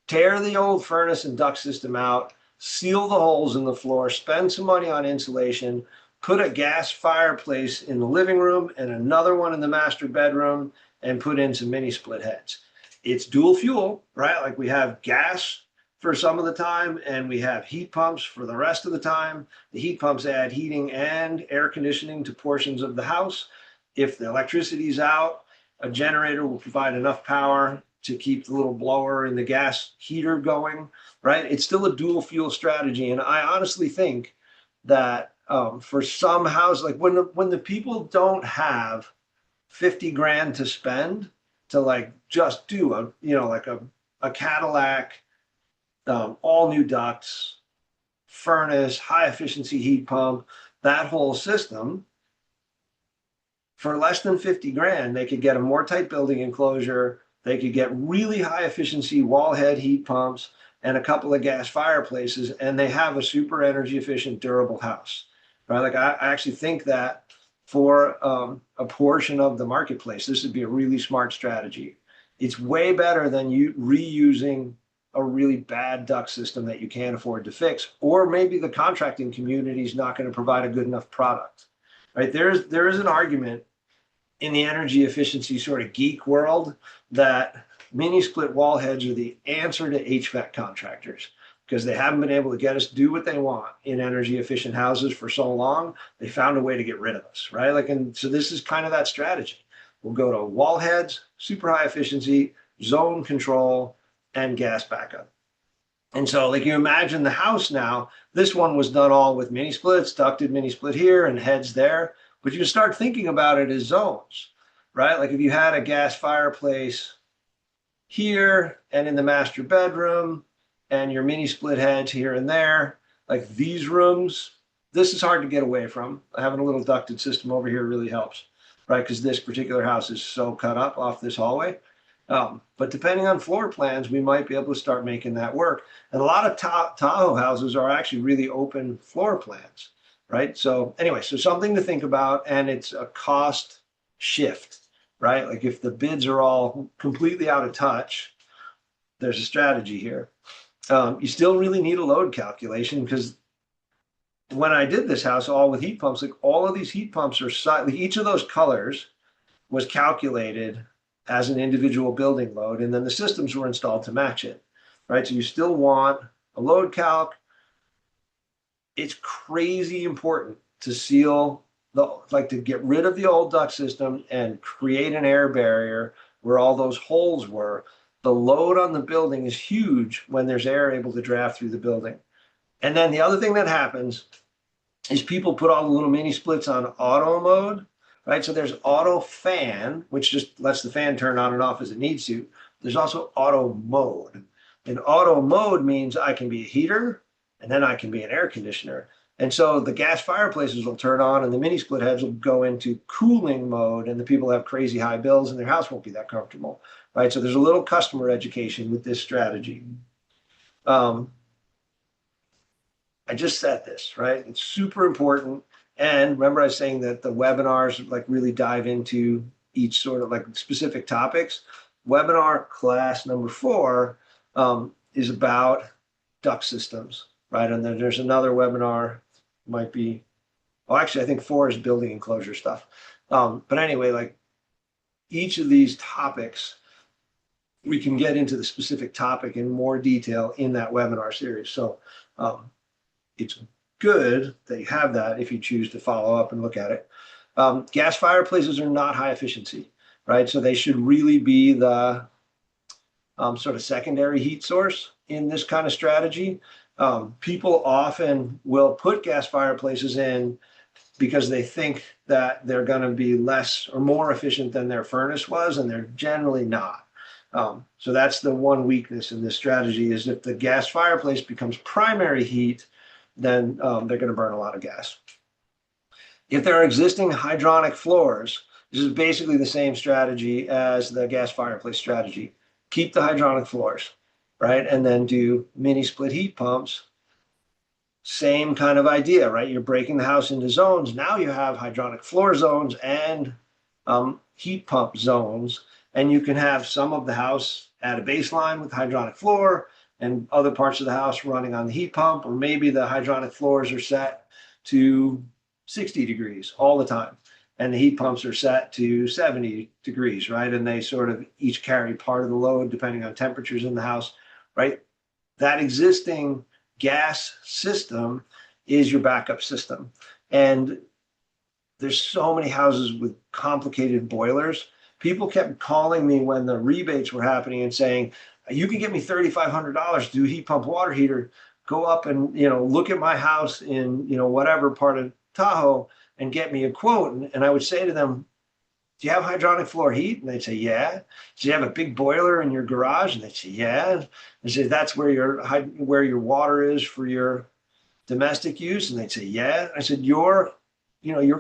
tear the old furnace and duct system out, seal the holes in the floor, spend some money on insulation, put a gas fireplace in the living room and another one in the master bedroom, and put in some mini split heads. It's dual fuel, right? Like we have gas for some of the time and we have heat pumps for the rest of the time. The heat pumps add heating and air conditioning to portions of the house. If the electricity's out, a generator will provide enough power to keep the little blower in the gas heater going, right? It's still a dual fuel strategy. And I honestly think that for some house, like when the people don't have 50 grand to spend to like just do a Cadillac, all new ducts, furnace, high efficiency heat pump, that whole system, for less than 50 grand, they could get a more tight building enclosure. They could get really high efficiency wall head heat pumps and a couple of gas fireplaces, and they have a super energy efficient, durable house, right? Like I actually think that for a portion of the marketplace, this would be a really smart strategy. It's way better than you reusing a really bad duct system that you can't afford to fix, or maybe the contracting community is not going to provide a good enough product, right? There is an argument in the energy efficiency sort of geek world that mini split wall heads are the answer to HVAC contractors because they haven't been able to get us to do what they want in energy efficient houses for so long. They found a way to get rid of us, right? Like, and so this is kind of that strategy. We'll go to wall heads, super high efficiency, zone control, and gas backup. And so like you imagine the house now, this one was done all with mini splits, ducted mini split here and heads there. But you start thinking about it as zones, right? Like if you had a gas fireplace here and in the master bedroom and your mini split heads here and there, like these rooms, this is hard to get away from. Having a little ducted system over here really helps, right? Because this particular house is so cut up off this hallway. But depending on floor plans, we might be able to start making that work. And a lot of Tahoe houses are actually really open floor plans. Right. So anyway, so something to think about, and it's a cost shift, right? Like if the bids are all completely out of touch, there's a strategy here. You still really need a load calculation because when I did this house all with heat pumps, like all of these heat pumps are like each of those colors was calculated as an individual building load, and then the systems were installed to match it, right? So you still want a load calc. It's crazy important to seal to get rid of the old duct system and create an air barrier where all those holes were. The load on the building is huge when there's air able to draft through the building. And then the other thing that happens is people put all the little mini splits on auto mode, right? So there's auto fan, which just lets the fan turn on and off as it needs to. There's also auto mode. And auto mode means I can be a heater and then I can be an air conditioner. And so the gas fireplaces will turn on and the mini split heads will go into cooling mode, and the people have crazy high bills and their house won't be that comfortable, right? So there's a little customer education with this strategy. I just said this, right? It's super important. And remember I was saying that the webinars like really dive into each sort of like specific topics. Webinar class number 4 is about duct systems, right? And then there's another webinar, might be, oh, actually, I think 4 is building enclosure stuff. But anyway, like each of these topics, we can get into the specific topic in more detail in that webinar series. So it's good that you have that if you choose to follow up and look at it. Gas fireplaces are not high efficiency, right? So they should really be the sort of secondary heat source in this kind of strategy. People often will put gas fireplaces in because they think that they're going to be less or more efficient than their furnace was, and they're generally not. So that's the one weakness in this strategy, is if the gas fireplace becomes primary heat, then they're going to burn a lot of gas. If there are existing hydronic floors, this is basically the same strategy as the gas fireplace strategy. Keep the hydronic floors, right? And then do mini split heat pumps. Same kind of idea, right? You're breaking the house into zones. Now you have hydronic floor zones and heat pump zones, and you can have some of the house at a baseline with hydronic floor and other parts of the house running on the heat pump, or maybe the hydronic floors are set to 60 degrees all the time, and the heat pumps are set to 70 degrees, right? And they sort of each carry part of the load depending on temperatures in the house, right? That existing gas system is your backup system. And there's so many houses with complicated boilers. People kept calling me when the rebates were happening and saying, you can get me $3,500 to do a heat pump water heater. Go up and, look at my house in, whatever part of Tahoe and get me a quote. And I would say to them, do you have hydronic floor heat? And they'd say, yeah. Do you have a big boiler in your garage? And they'd say, yeah. And say, that's where your water is for your domestic use? And they'd say, yeah. I said, your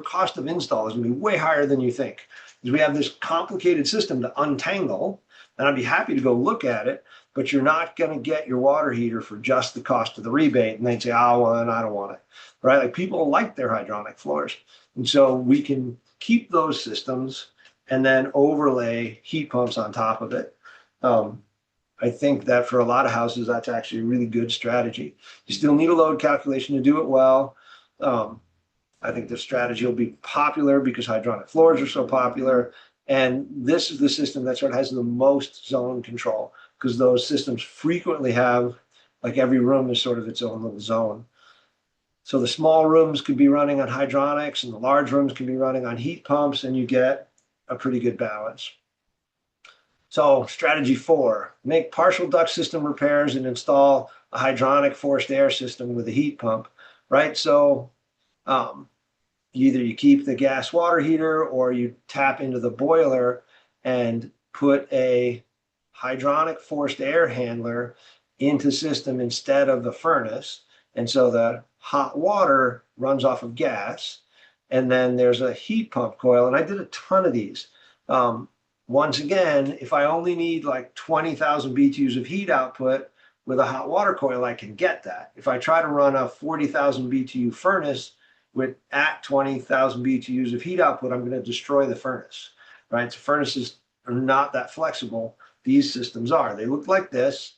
cost of install is going to be way higher than you think, because we have this complicated system to untangle, and I'd be happy to go look at it, but you're not going to get your water heater for just the cost of the rebate. And they'd say, oh, well, then I don't want it, right? Like, people like their hydronic floors. And so we can keep those systems and then overlay heat pumps on top of it. I think that for a lot of houses, that's actually a really good strategy. You still need a load calculation to do it well. I think the strategy will be popular because hydronic floors are so popular. And this is the system that sort of has the most zone control, because those systems frequently have, like, every room is sort of its own little zone. So the small rooms could be running on hydronics and the large rooms can be running on heat pumps, and you get a pretty good balance. So strategy 4, make partial duct system repairs and install a hydronic forced air system with a heat pump, right? So either you keep the gas water heater or you tap into the boiler and put a hydronic forced air handler into system instead of the furnace. And so the hot water runs off of gas, and then there's a heat pump coil. And I did a ton of these. Once again, if I only need like 20,000 BTUs of heat output with a hot water coil, I can get that. If I try to run a 40,000 BTU furnace at 20,000 BTUs of heat output, I'm going to destroy the furnace, right? So furnaces are not that flexible. These systems are. They look like this.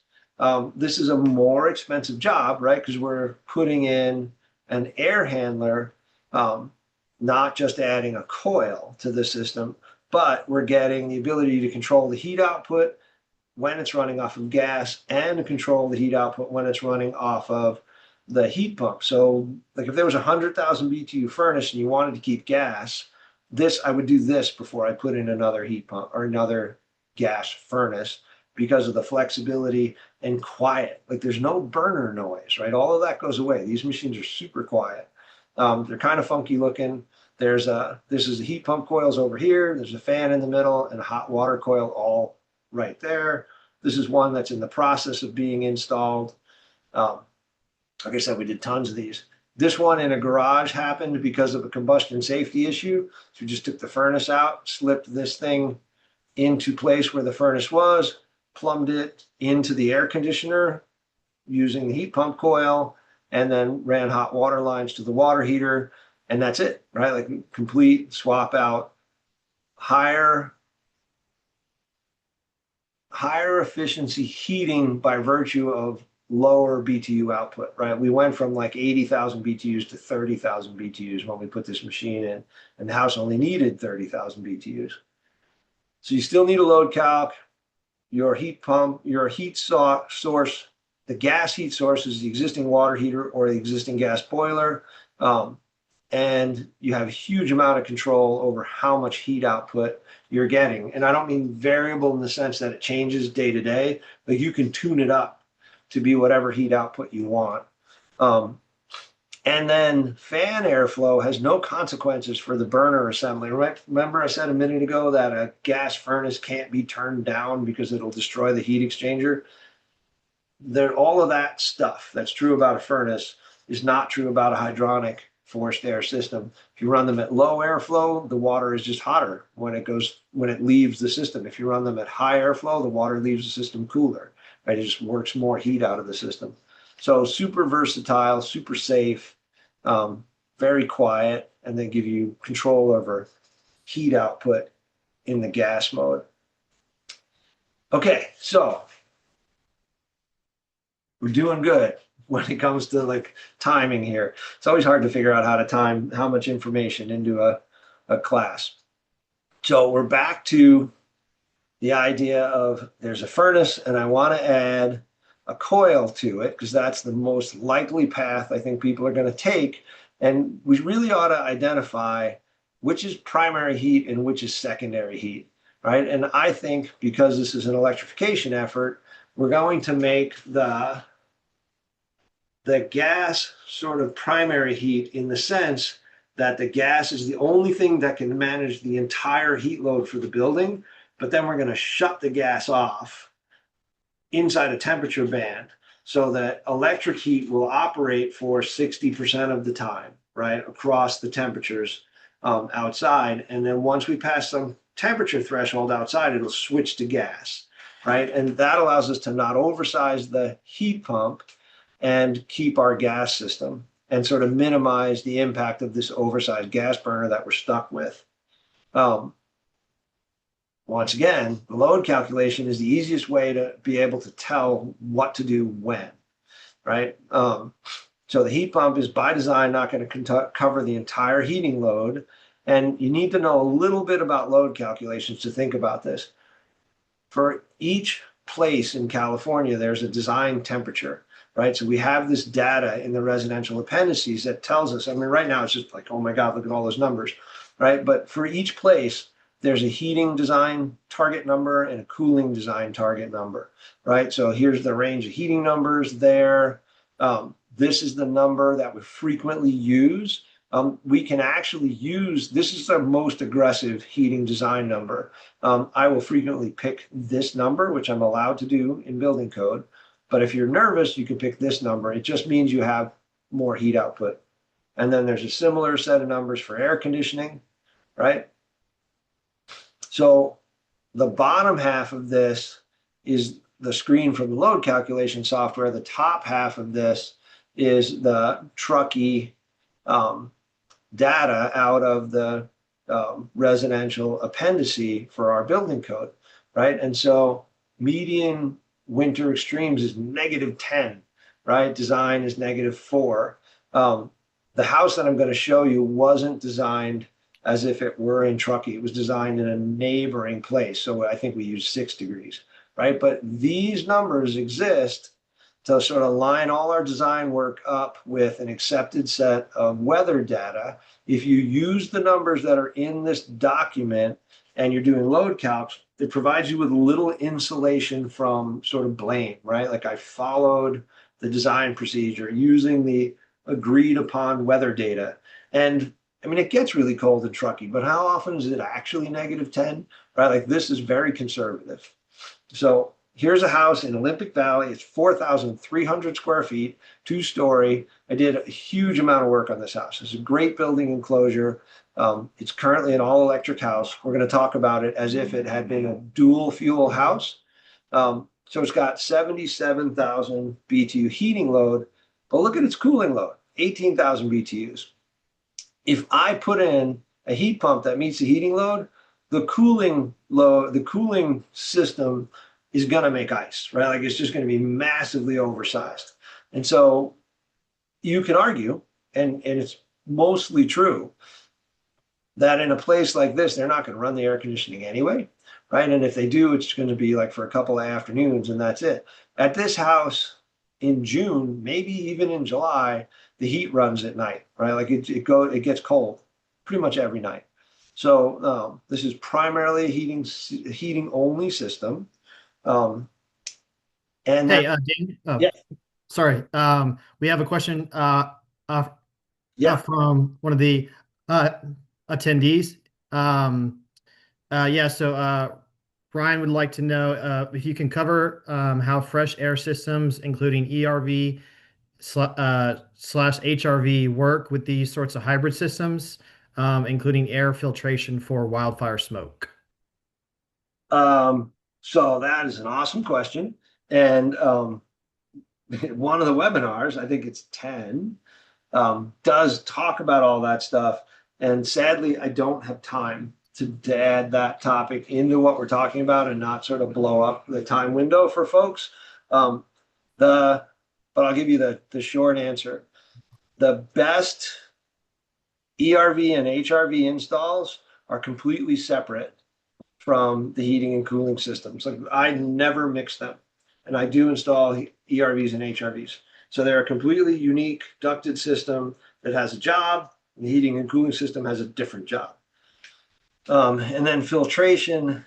This is a more expensive job, right? Because we're putting in an air handler, not just adding a coil to the system, but we're getting the ability to control the heat output when it's running off of gas and to control the heat output when it's running off of the heat pump. So like if there was a 100,000 BTU furnace and you wanted to keep gas, I would do this before I put in another heat pump or another gas furnace, because of the flexibility and quiet. Like, there's no burner noise, right? All of that goes away. These machines are super quiet. They're kind of funky looking. this is the heat pump coils over here. There's a fan in the middle and a hot water coil all right there. This is one that's in the process of being installed. Like I said, we did tons of these. This one in a garage happened because of a combustion safety issue. So we just took the furnace out, slipped this thing into place where the furnace was, plumbed it into the air conditioner using the heat pump coil, and then ran hot water lines to the water heater. And that's it, right? Like complete swap out, higher efficiency heating by virtue of lower BTU output, right? We went from like 80,000 BTUs to 30,000 BTUs when we put this machine in, and the house only needed 30,000 BTUs. So you still need a load calc, your heat pump, your heat source, the gas heat source is the existing water heater or the existing gas boiler. And you have a huge amount of control over how much heat output you're getting. And I don't mean variable in the sense that it changes day to day, but you can tune it up to be whatever heat output you want. And then fan airflow has no consequences for the burner assembly. Remember I said a minute ago that a gas furnace can't be turned down because it'll destroy the heat exchanger? All of that stuff that's true about a furnace is not true about a hydronic forced air system. If you run them at low airflow, the water is just hotter when it leaves the system. If you run them at high airflow, the water leaves the system cooler, right? It just works more heat out of the system. So super versatile, super safe, very quiet, and they give you control over heat output in the gas mode. Okay, so we're doing good when it comes to like timing here. It's always hard to figure out how to time how much information into a class. So we're back to the idea of there's a furnace and I want to add a coil to it because that's the most likely path I think people are going to take. And we really ought to identify which is primary heat and which is secondary heat, right? And I think because this is an electrification effort, we're going to make the gas sort of primary heat in the sense that the gas is the only thing that can manage the entire heat load for the building, but then we're going to shut the gas off inside a temperature band so that electric heat will operate for 60% of the time, right, across the temperatures outside. And then once we pass some temperature threshold outside, it'll switch to gas, right? And that allows us to not oversize the heat pump and keep our gas system and sort of minimize the impact of this oversized gas burner that we're stuck with. Once again, the load calculation is the easiest way to be able to tell what to do when, right? So the heat pump is by design not going to cover the entire heating load. And you need to know a little bit about load calculations to think about this. For each place in California, there's a design temperature, right? So we have this data in the residential appendices that tells us, I mean, right now it's just like, oh my God, look at all those numbers, right? But for each place, there's a heating design target number and a cooling design target number, right? So here's the range of heating numbers there. This is the number that we frequently use. We can actually use, this is the most aggressive heating design number. I will frequently pick this number, which I'm allowed to do in building code. But if you're nervous, you can pick this number. It just means you have more heat output. And then there's a similar set of numbers for air conditioning, right? So the bottom half of this is the screen from the load calculation software. The top half of this is the Truckee data out of the residential appendix for our building code, right? And so median winter extremes is -10, right? Design is -4. The house that I'm going to show you wasn't designed as if it were in Truckee. It was designed in a neighboring place. So I think we used 6 degrees, right? But these numbers exist to sort of line all our design work up with an accepted set of weather data. If you use the numbers that are in this document and you're doing load calcs, it provides you with a little insulation from sort of blame, right? Like I followed the design procedure using the agreed upon weather data. And I mean, it gets really cold in Truckee, but how often is it actually -10, right? Like this is very conservative. So here's a house in Olympic Valley. It's 4,300 square feet, 2-story. I did a huge amount of work on this house. It's a great building enclosure. It's currently an all electric house. We're going to talk about it as if it had been a dual fuel house. So it's got 77,000 BTU heating load, but look at its cooling load, 18,000 BTUs. If I put in a heat pump that meets the heating load, the cooling system is going to make ice, right? Like it's just going to be massively oversized. And so you can argue, and it's mostly true, that in a place like this, they're not going to run the air conditioning anyway, right? And if they do, it's going to be like for a couple of afternoons and that's it. At this house in June, maybe even in July, the heat runs at night, right? Like it gets cold pretty much every night. So this is primarily a heating only system. And Hey, then, Dane, yeah, sorry. We have a question yeah. from one of the uh, attendees. Um, yeah, so Brian would like to know if you can cover how fresh air systems, including ERV slash HRV, work with these sorts of hybrid systems, including air filtration for wildfire smoke. So that is an awesome question. And one of the webinars, I think it's 10, does talk about all that stuff. And sadly, I don't have time to add that topic into what we're talking about and not sort of blow up the time window for folks. Um, but I'll give you the short answer. The best ERV and HRV installs are completely separate from the heating and cooling systems. Like I never mix them, and I do install ERVs and HRVs. So they're a completely unique ducted system that has a job, and the heating and cooling system has a different job. And then filtration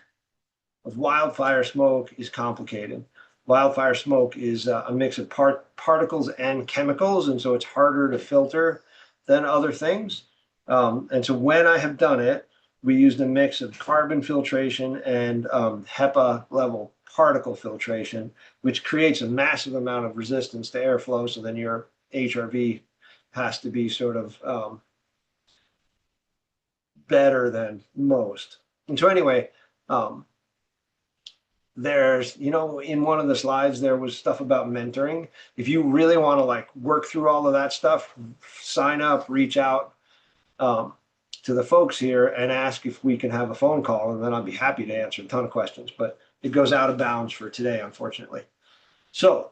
of wildfire smoke is complicated. Wildfire smoke is a mix of particles and chemicals, and so it's harder to filter than other things. And so when I have done it, we used a mix of carbon filtration and HEPA level particle filtration, which creates a massive amount of resistance to airflow. So then your HRV has to be sort of better than most. And so anyway, there's, in one of the slides, there was stuff about mentoring. If you really want to like work through all of that stuff, sign up, reach out to the folks here and ask if we can have a phone call, and then I'll be happy to answer a ton of questions, but it goes out of bounds for today, unfortunately. So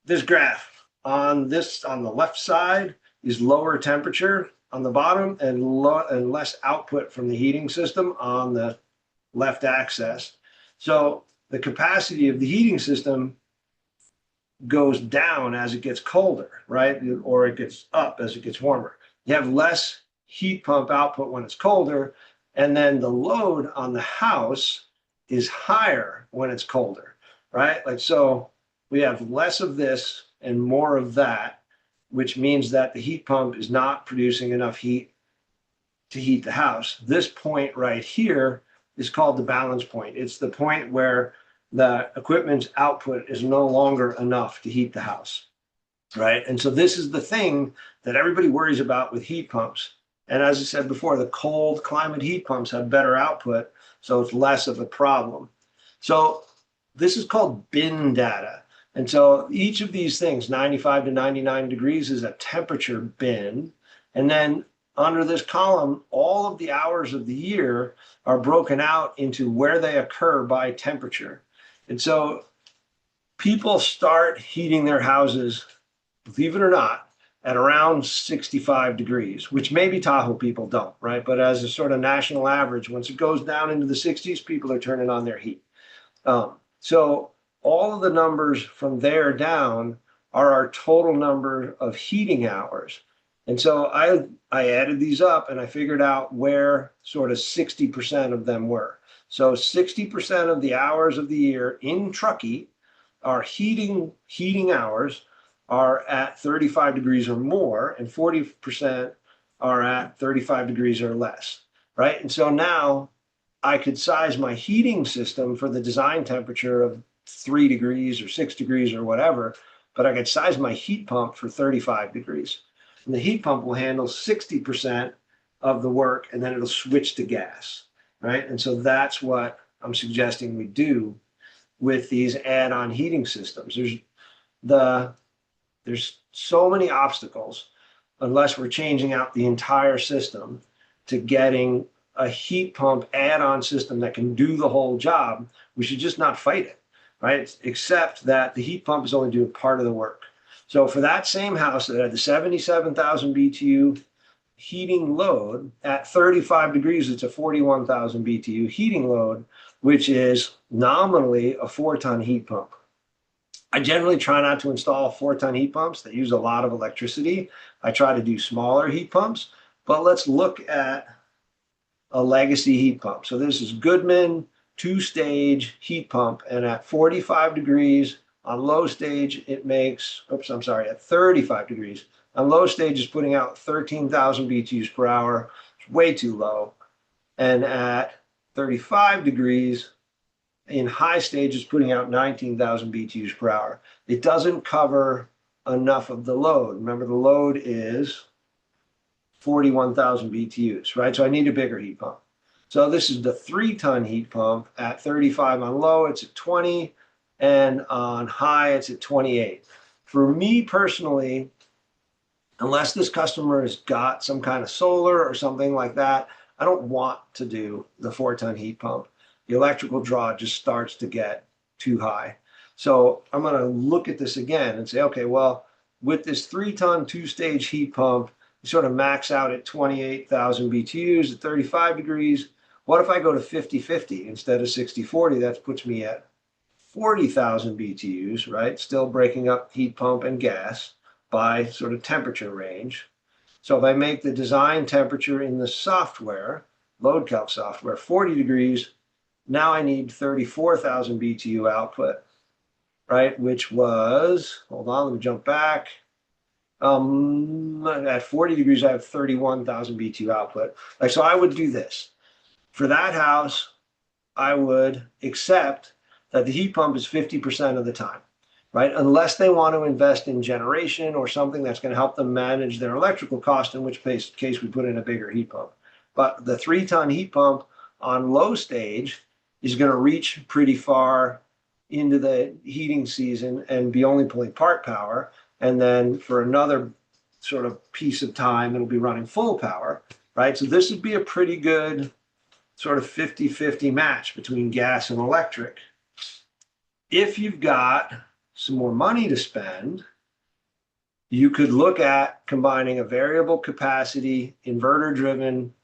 this graph on the left side is lower temperature on the bottom and less output from the heating system on the left axis. So the capacity of the heating system goes down as it gets colder, right? Or it gets up as it gets warmer. You have less heat pump output when it's colder, and then the load on the house is higher when it's colder, right? Like so we have less of this and more of that, which means that the heat pump is not producing enough heat to heat the house. This point right here is called the balance point. It's the point where the equipment's output is no longer enough to heat the house, right? And so this is the thing that everybody worries about with heat pumps. And as I said before, the cold climate heat pumps have better output, so it's less of a problem. So this is called bin data. And so each of these things, 95 to 99 degrees, is a temperature bin. And then under this column, all of the hours of the year are broken out into where they occur by temperature. And so people start heating their houses, believe it or not, at around 65 degrees, which maybe Tahoe people don't, right? But as a sort of national average, once it goes down into the 60s, people are turning on their heat. So all of the numbers from there down are our total number of heating hours. And so I added these up and I figured out where sort of 60% of them were. So 60% of the hours of the year in Truckee are heating hours are at 35 degrees or more, and 40% are at 35 degrees or less, right? And so now I could size my heating system for the design temperature of 3 degrees or 6 degrees or whatever, but I could size my heat pump for 35 degrees. And the heat pump will handle 60% of the work, and then it'll switch to gas, right? And so that's what I'm suggesting we do with these add-on heating systems. There's so many obstacles unless we're changing out the entire system to getting a heat pump add-on system that can do the whole job. We should just not fight it, right? Except that the heat pump is only doing part of the work. So for that same house that had the 77,000 BTU heating load at 35 degrees, it's a 41,000 BTU heating load, which is nominally a 4-ton heat pump. I generally try not to install 4-ton heat pumps that use a lot of electricity. I try to do smaller heat pumps, but let's look at a legacy heat pump. So this is Goodman 2-stage heat pump, and at 45 degrees on low stage, it makes, at 35 degrees. On low stage, it's putting out 13,000 BTUs per hour. It's way too low. And at 35 degrees, in high stage, it's putting out 19,000 BTUs per hour. It doesn't cover enough of the load. Remember, the load is 41,000 BTUs, right? So I need a bigger heat pump. So this is the 3-ton heat pump. At 35 on low, it's at 20, and on high, it's at 28. For me personally, unless this customer has got some kind of solar or something like that, I don't want to do the 4-ton heat pump. The electrical draw just starts to get too high. So I'm going to look at this again and say, okay, well, with this 3-ton 2-stage heat pump, you sort of max out at 28,000 BTUs at 35 degrees. What if I go to 50-50 instead of 60-40? That puts me at 40,000 BTUs, right? Still breaking up heat pump and gas by sort of temperature range. So if I make the design temperature in the software, load calc software, 40 degrees, now I need 34,000 BTU output, right? Which was, hold on, let me jump back. At 40 degrees, I have 31,000 BTU output. Like, so I would do this. For that house, I would accept that the heat pump is 50% of the time, right? Unless they want to invest in generation or something that's going to help them manage their electrical cost, in which case we put in a bigger heat pump. But the 3-ton heat pump on low stage is going to reach pretty far into the heating season and be only pulling part power. And then for another sort of piece of time, it'll be running full power, right? So this would be a pretty good sort of 50-50 match between gas and electric. If you've got some more money to spend, you could look at combining a variable capacity inverter-driven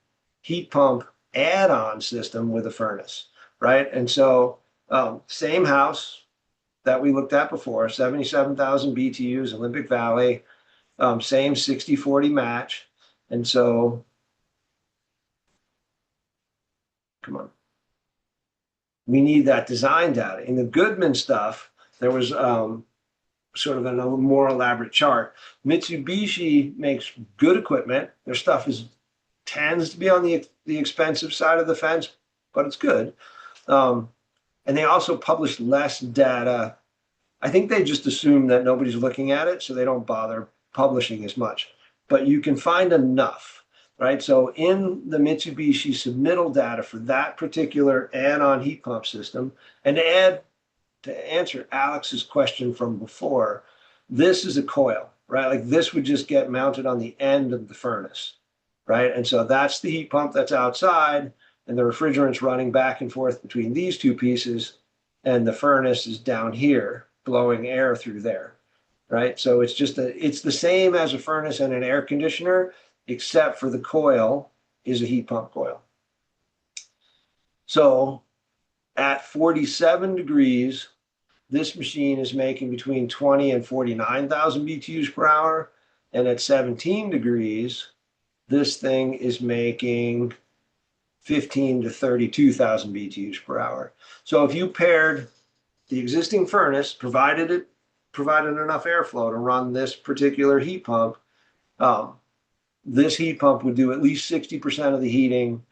heat pump add-on system with a furnace, right? And so same house that we looked at before, 77,000 BTUs, Olympic Valley, same 60-40 match. And so, come on. We need that design data. In the Goodman stuff, there was sort of a more elaborate chart. Mitsubishi makes good equipment. Their stuff tends to be on the expensive side of the fence, but it's good. And they also publish less data. I think they just assume that nobody's looking at it, so they don't bother publishing as much. But you can find enough, right? So in the Mitsubishi submittal data for that particular add-on heat pump system, and to answer Alex's question from before, this is a coil, right? Like this would just get mounted on the end of the furnace, right? And so that's the heat pump that's outside, and the refrigerant's running back and forth between these two pieces, and the furnace is down here blowing air through there, right? So it's the same as a furnace and an air conditioner, except for the coil is a heat pump coil. So at 47 degrees, this machine is making between 20 and 49,000 BTUs per hour. And at 17 degrees, this thing is making 15 to 32,000 BTUs per hour. So if you paired the existing furnace, provided it provided enough airflow to run this particular heat pump, um, this heat pump would do at least 60% of the heating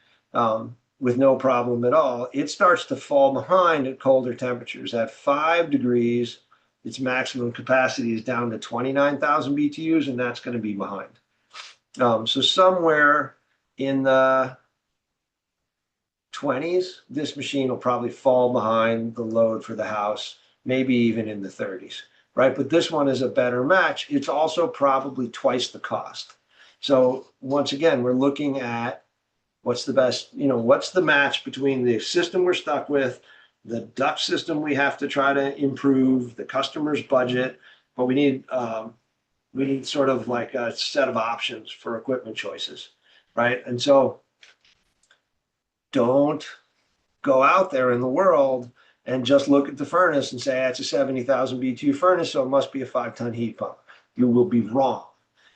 with no problem at all. It starts to fall behind at colder temperatures. At 5 degrees, its maximum capacity is down to 29,000 BTUs, and that's going to be behind. So somewhere in the 20s, this machine will probably fall behind the load for the house, maybe even in the 30s, right? But this one is a better match. It's also probably twice the cost. So once again, we're looking at what's the best, what's the match between the system we're stuck with, the duct system we have to try to improve, the customer's budget, but we need sort of like a set of options for equipment choices, right? And so don't go out there in the world and just look at the furnace and say, it's a 70,000 BTU furnace, so it must be a 5-ton heat pump. You will be wrong,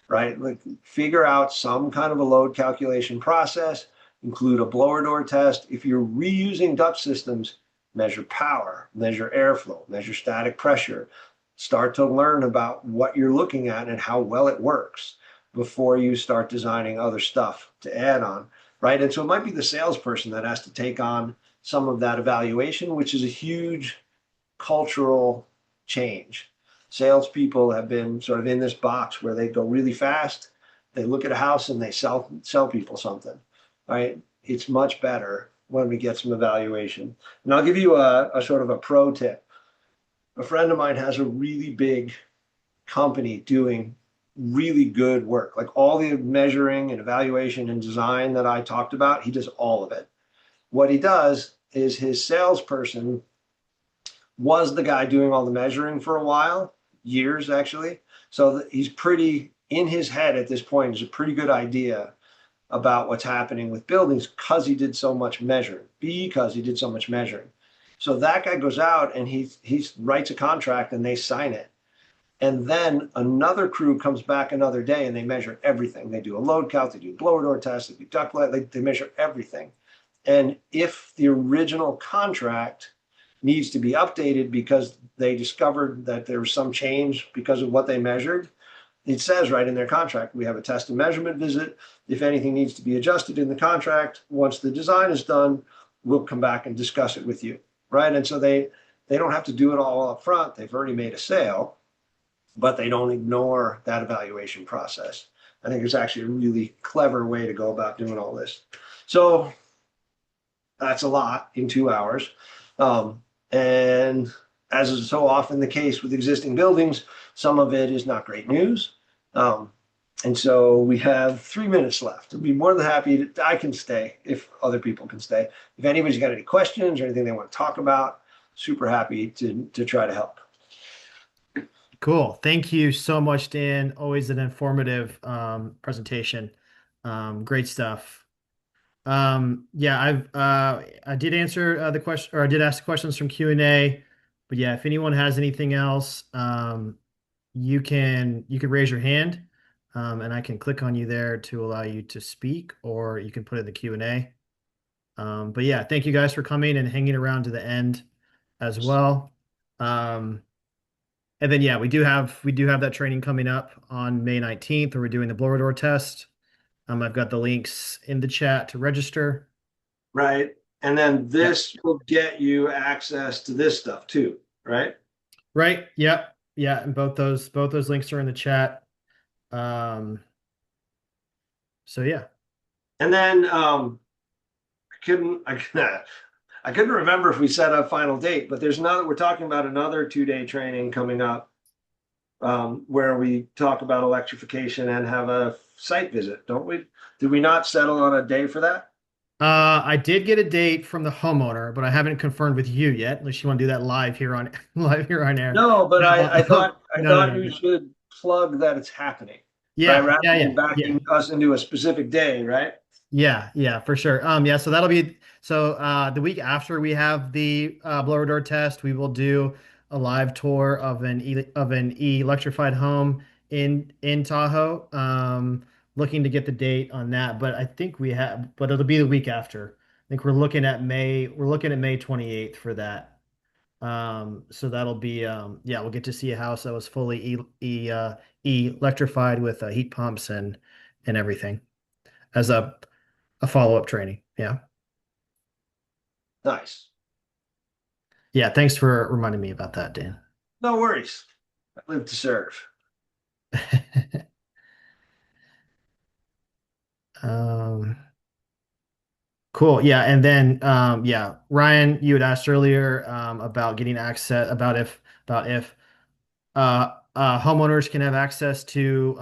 right? Like, figure out some kind of a load calculation process, include a blower door test. If you're reusing duct systems, measure power, measure airflow, measure static pressure, start to learn about what you're looking at and how well it works before you start designing other stuff to add on, right? And so it might be the salesperson that has to take on some of that evaluation, which is a huge cultural change. Salespeople have been sort of in this box where they go really fast. They look at a house and they sell people something, right? It's much better when we get some evaluation. And I'll give you a sort of a pro tip. A friend of mine has a really big company doing really good work. Like, all the measuring and evaluation and design that I talked about, he does all of it. What he does is his salesperson was the guy doing all the measuring for a while, years actually. So he's pretty in his head at this point, is a pretty good idea about what's happening with buildings because he did so much measuring, because he did so much measuring. So that guy goes out and he writes a contract and they sign it. And then another crew comes back another day and they measure everything. They do a load count, they do a blower door test, they do duct light, they measure everything. And if the original contract needs to be updated because they discovered that there was some change because of what they measured, it says right in their contract, we have a test and measurement visit. If anything needs to be adjusted in the contract, once the design is done, we'll come back and discuss it with you, right? And so they don't have to do it all up front. They've already made a sale, but they don't ignore that evaluation process. I think it's actually a really clever way to go about doing all this. So that's a lot in 2 hours. And as is so often the case with existing buildings, some of it is not great news. And so we have 3 minutes left. I'd be more than happy to, I can stay if other people can stay. If anybody's got any questions or anything they want to talk about, super happy to try to help. Cool. Thank you so much, Dan. Always an informative presentation. Great stuff. Yeah, I did answer the question, or I did ask questions from Q&A. But yeah, if anyone has anything else, you can raise your hand, and I can click on you there to allow you to speak, or you can put it in the Q&A. But yeah, thank you guys for coming and hanging around to the end as well. And then yeah, we do have that training coming up on May 19th, where we're doing the blower door test. I've got the links in the chat to register. Right. And then Yep. this will get you access to this stuff too, right? Right. Yep. Yeah. And both those links are in the chat. So yeah. And then I couldn't remember if we set a final date, but we're talking about another 2-day training coming up, where we talk about electrification and have a site visit, don't we? Did we not settle on a day for that? I did get a date from the homeowner, but I haven't confirmed with you yet, unless you want to do that live here on air. No, but I thought No. you should plug that it's happening, right? Yeah, Rather yeah, than yeah, yeah. backing us into a specific day, right? Yeah, for sure. Yeah, so that'll be the week after we have the blower door test, we will do a live tour of an electrified home in Tahoe. Looking to get the date on that, but I think but it'll be the week after. I think we're looking at May 28th for that. So that'll be yeah, we'll get to see a house that was fully electrified with heat pumps and everything as a follow-up training. Yeah. Nice. Yeah, thanks for reminding me about that, Dan. No worries. I live to serve. Um, cool. Yeah, and then yeah, Ryan, you had asked earlier about getting access about if homeowners can have access to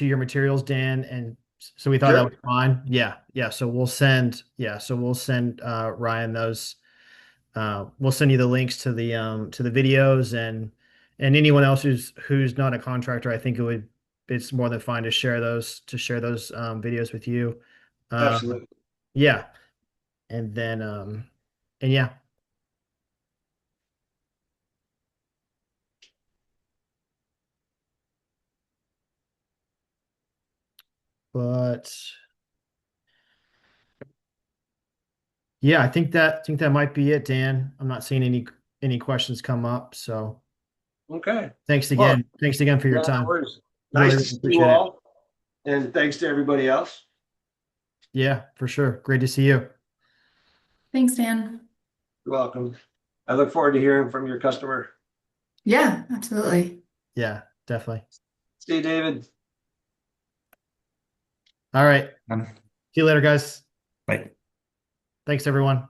your materials, Dan, and so we thought that Sure. was fine. Yeah, yeah. So we'll send Ryan those. We'll send you the links to the videos and anyone else who's not a contractor. I think it's more than fine to share those videos with you. Um, Absolutely. yeah, and then and yeah, but yeah, I think that might be it, Dan. I'm not seeing any questions come up, so Okay. thanks Well, again. Thanks again for your yeah, no time. worries. Really, Nice to really see you appreciate it. all. And thanks to everybody else. Yeah, for sure. Great to see you. Thanks, Dan. You're welcome. I look forward to hearing from your customer. Yeah, absolutely. Yeah, definitely. See you, David. All right. Um, See you later, guys. Bye. Thanks, everyone.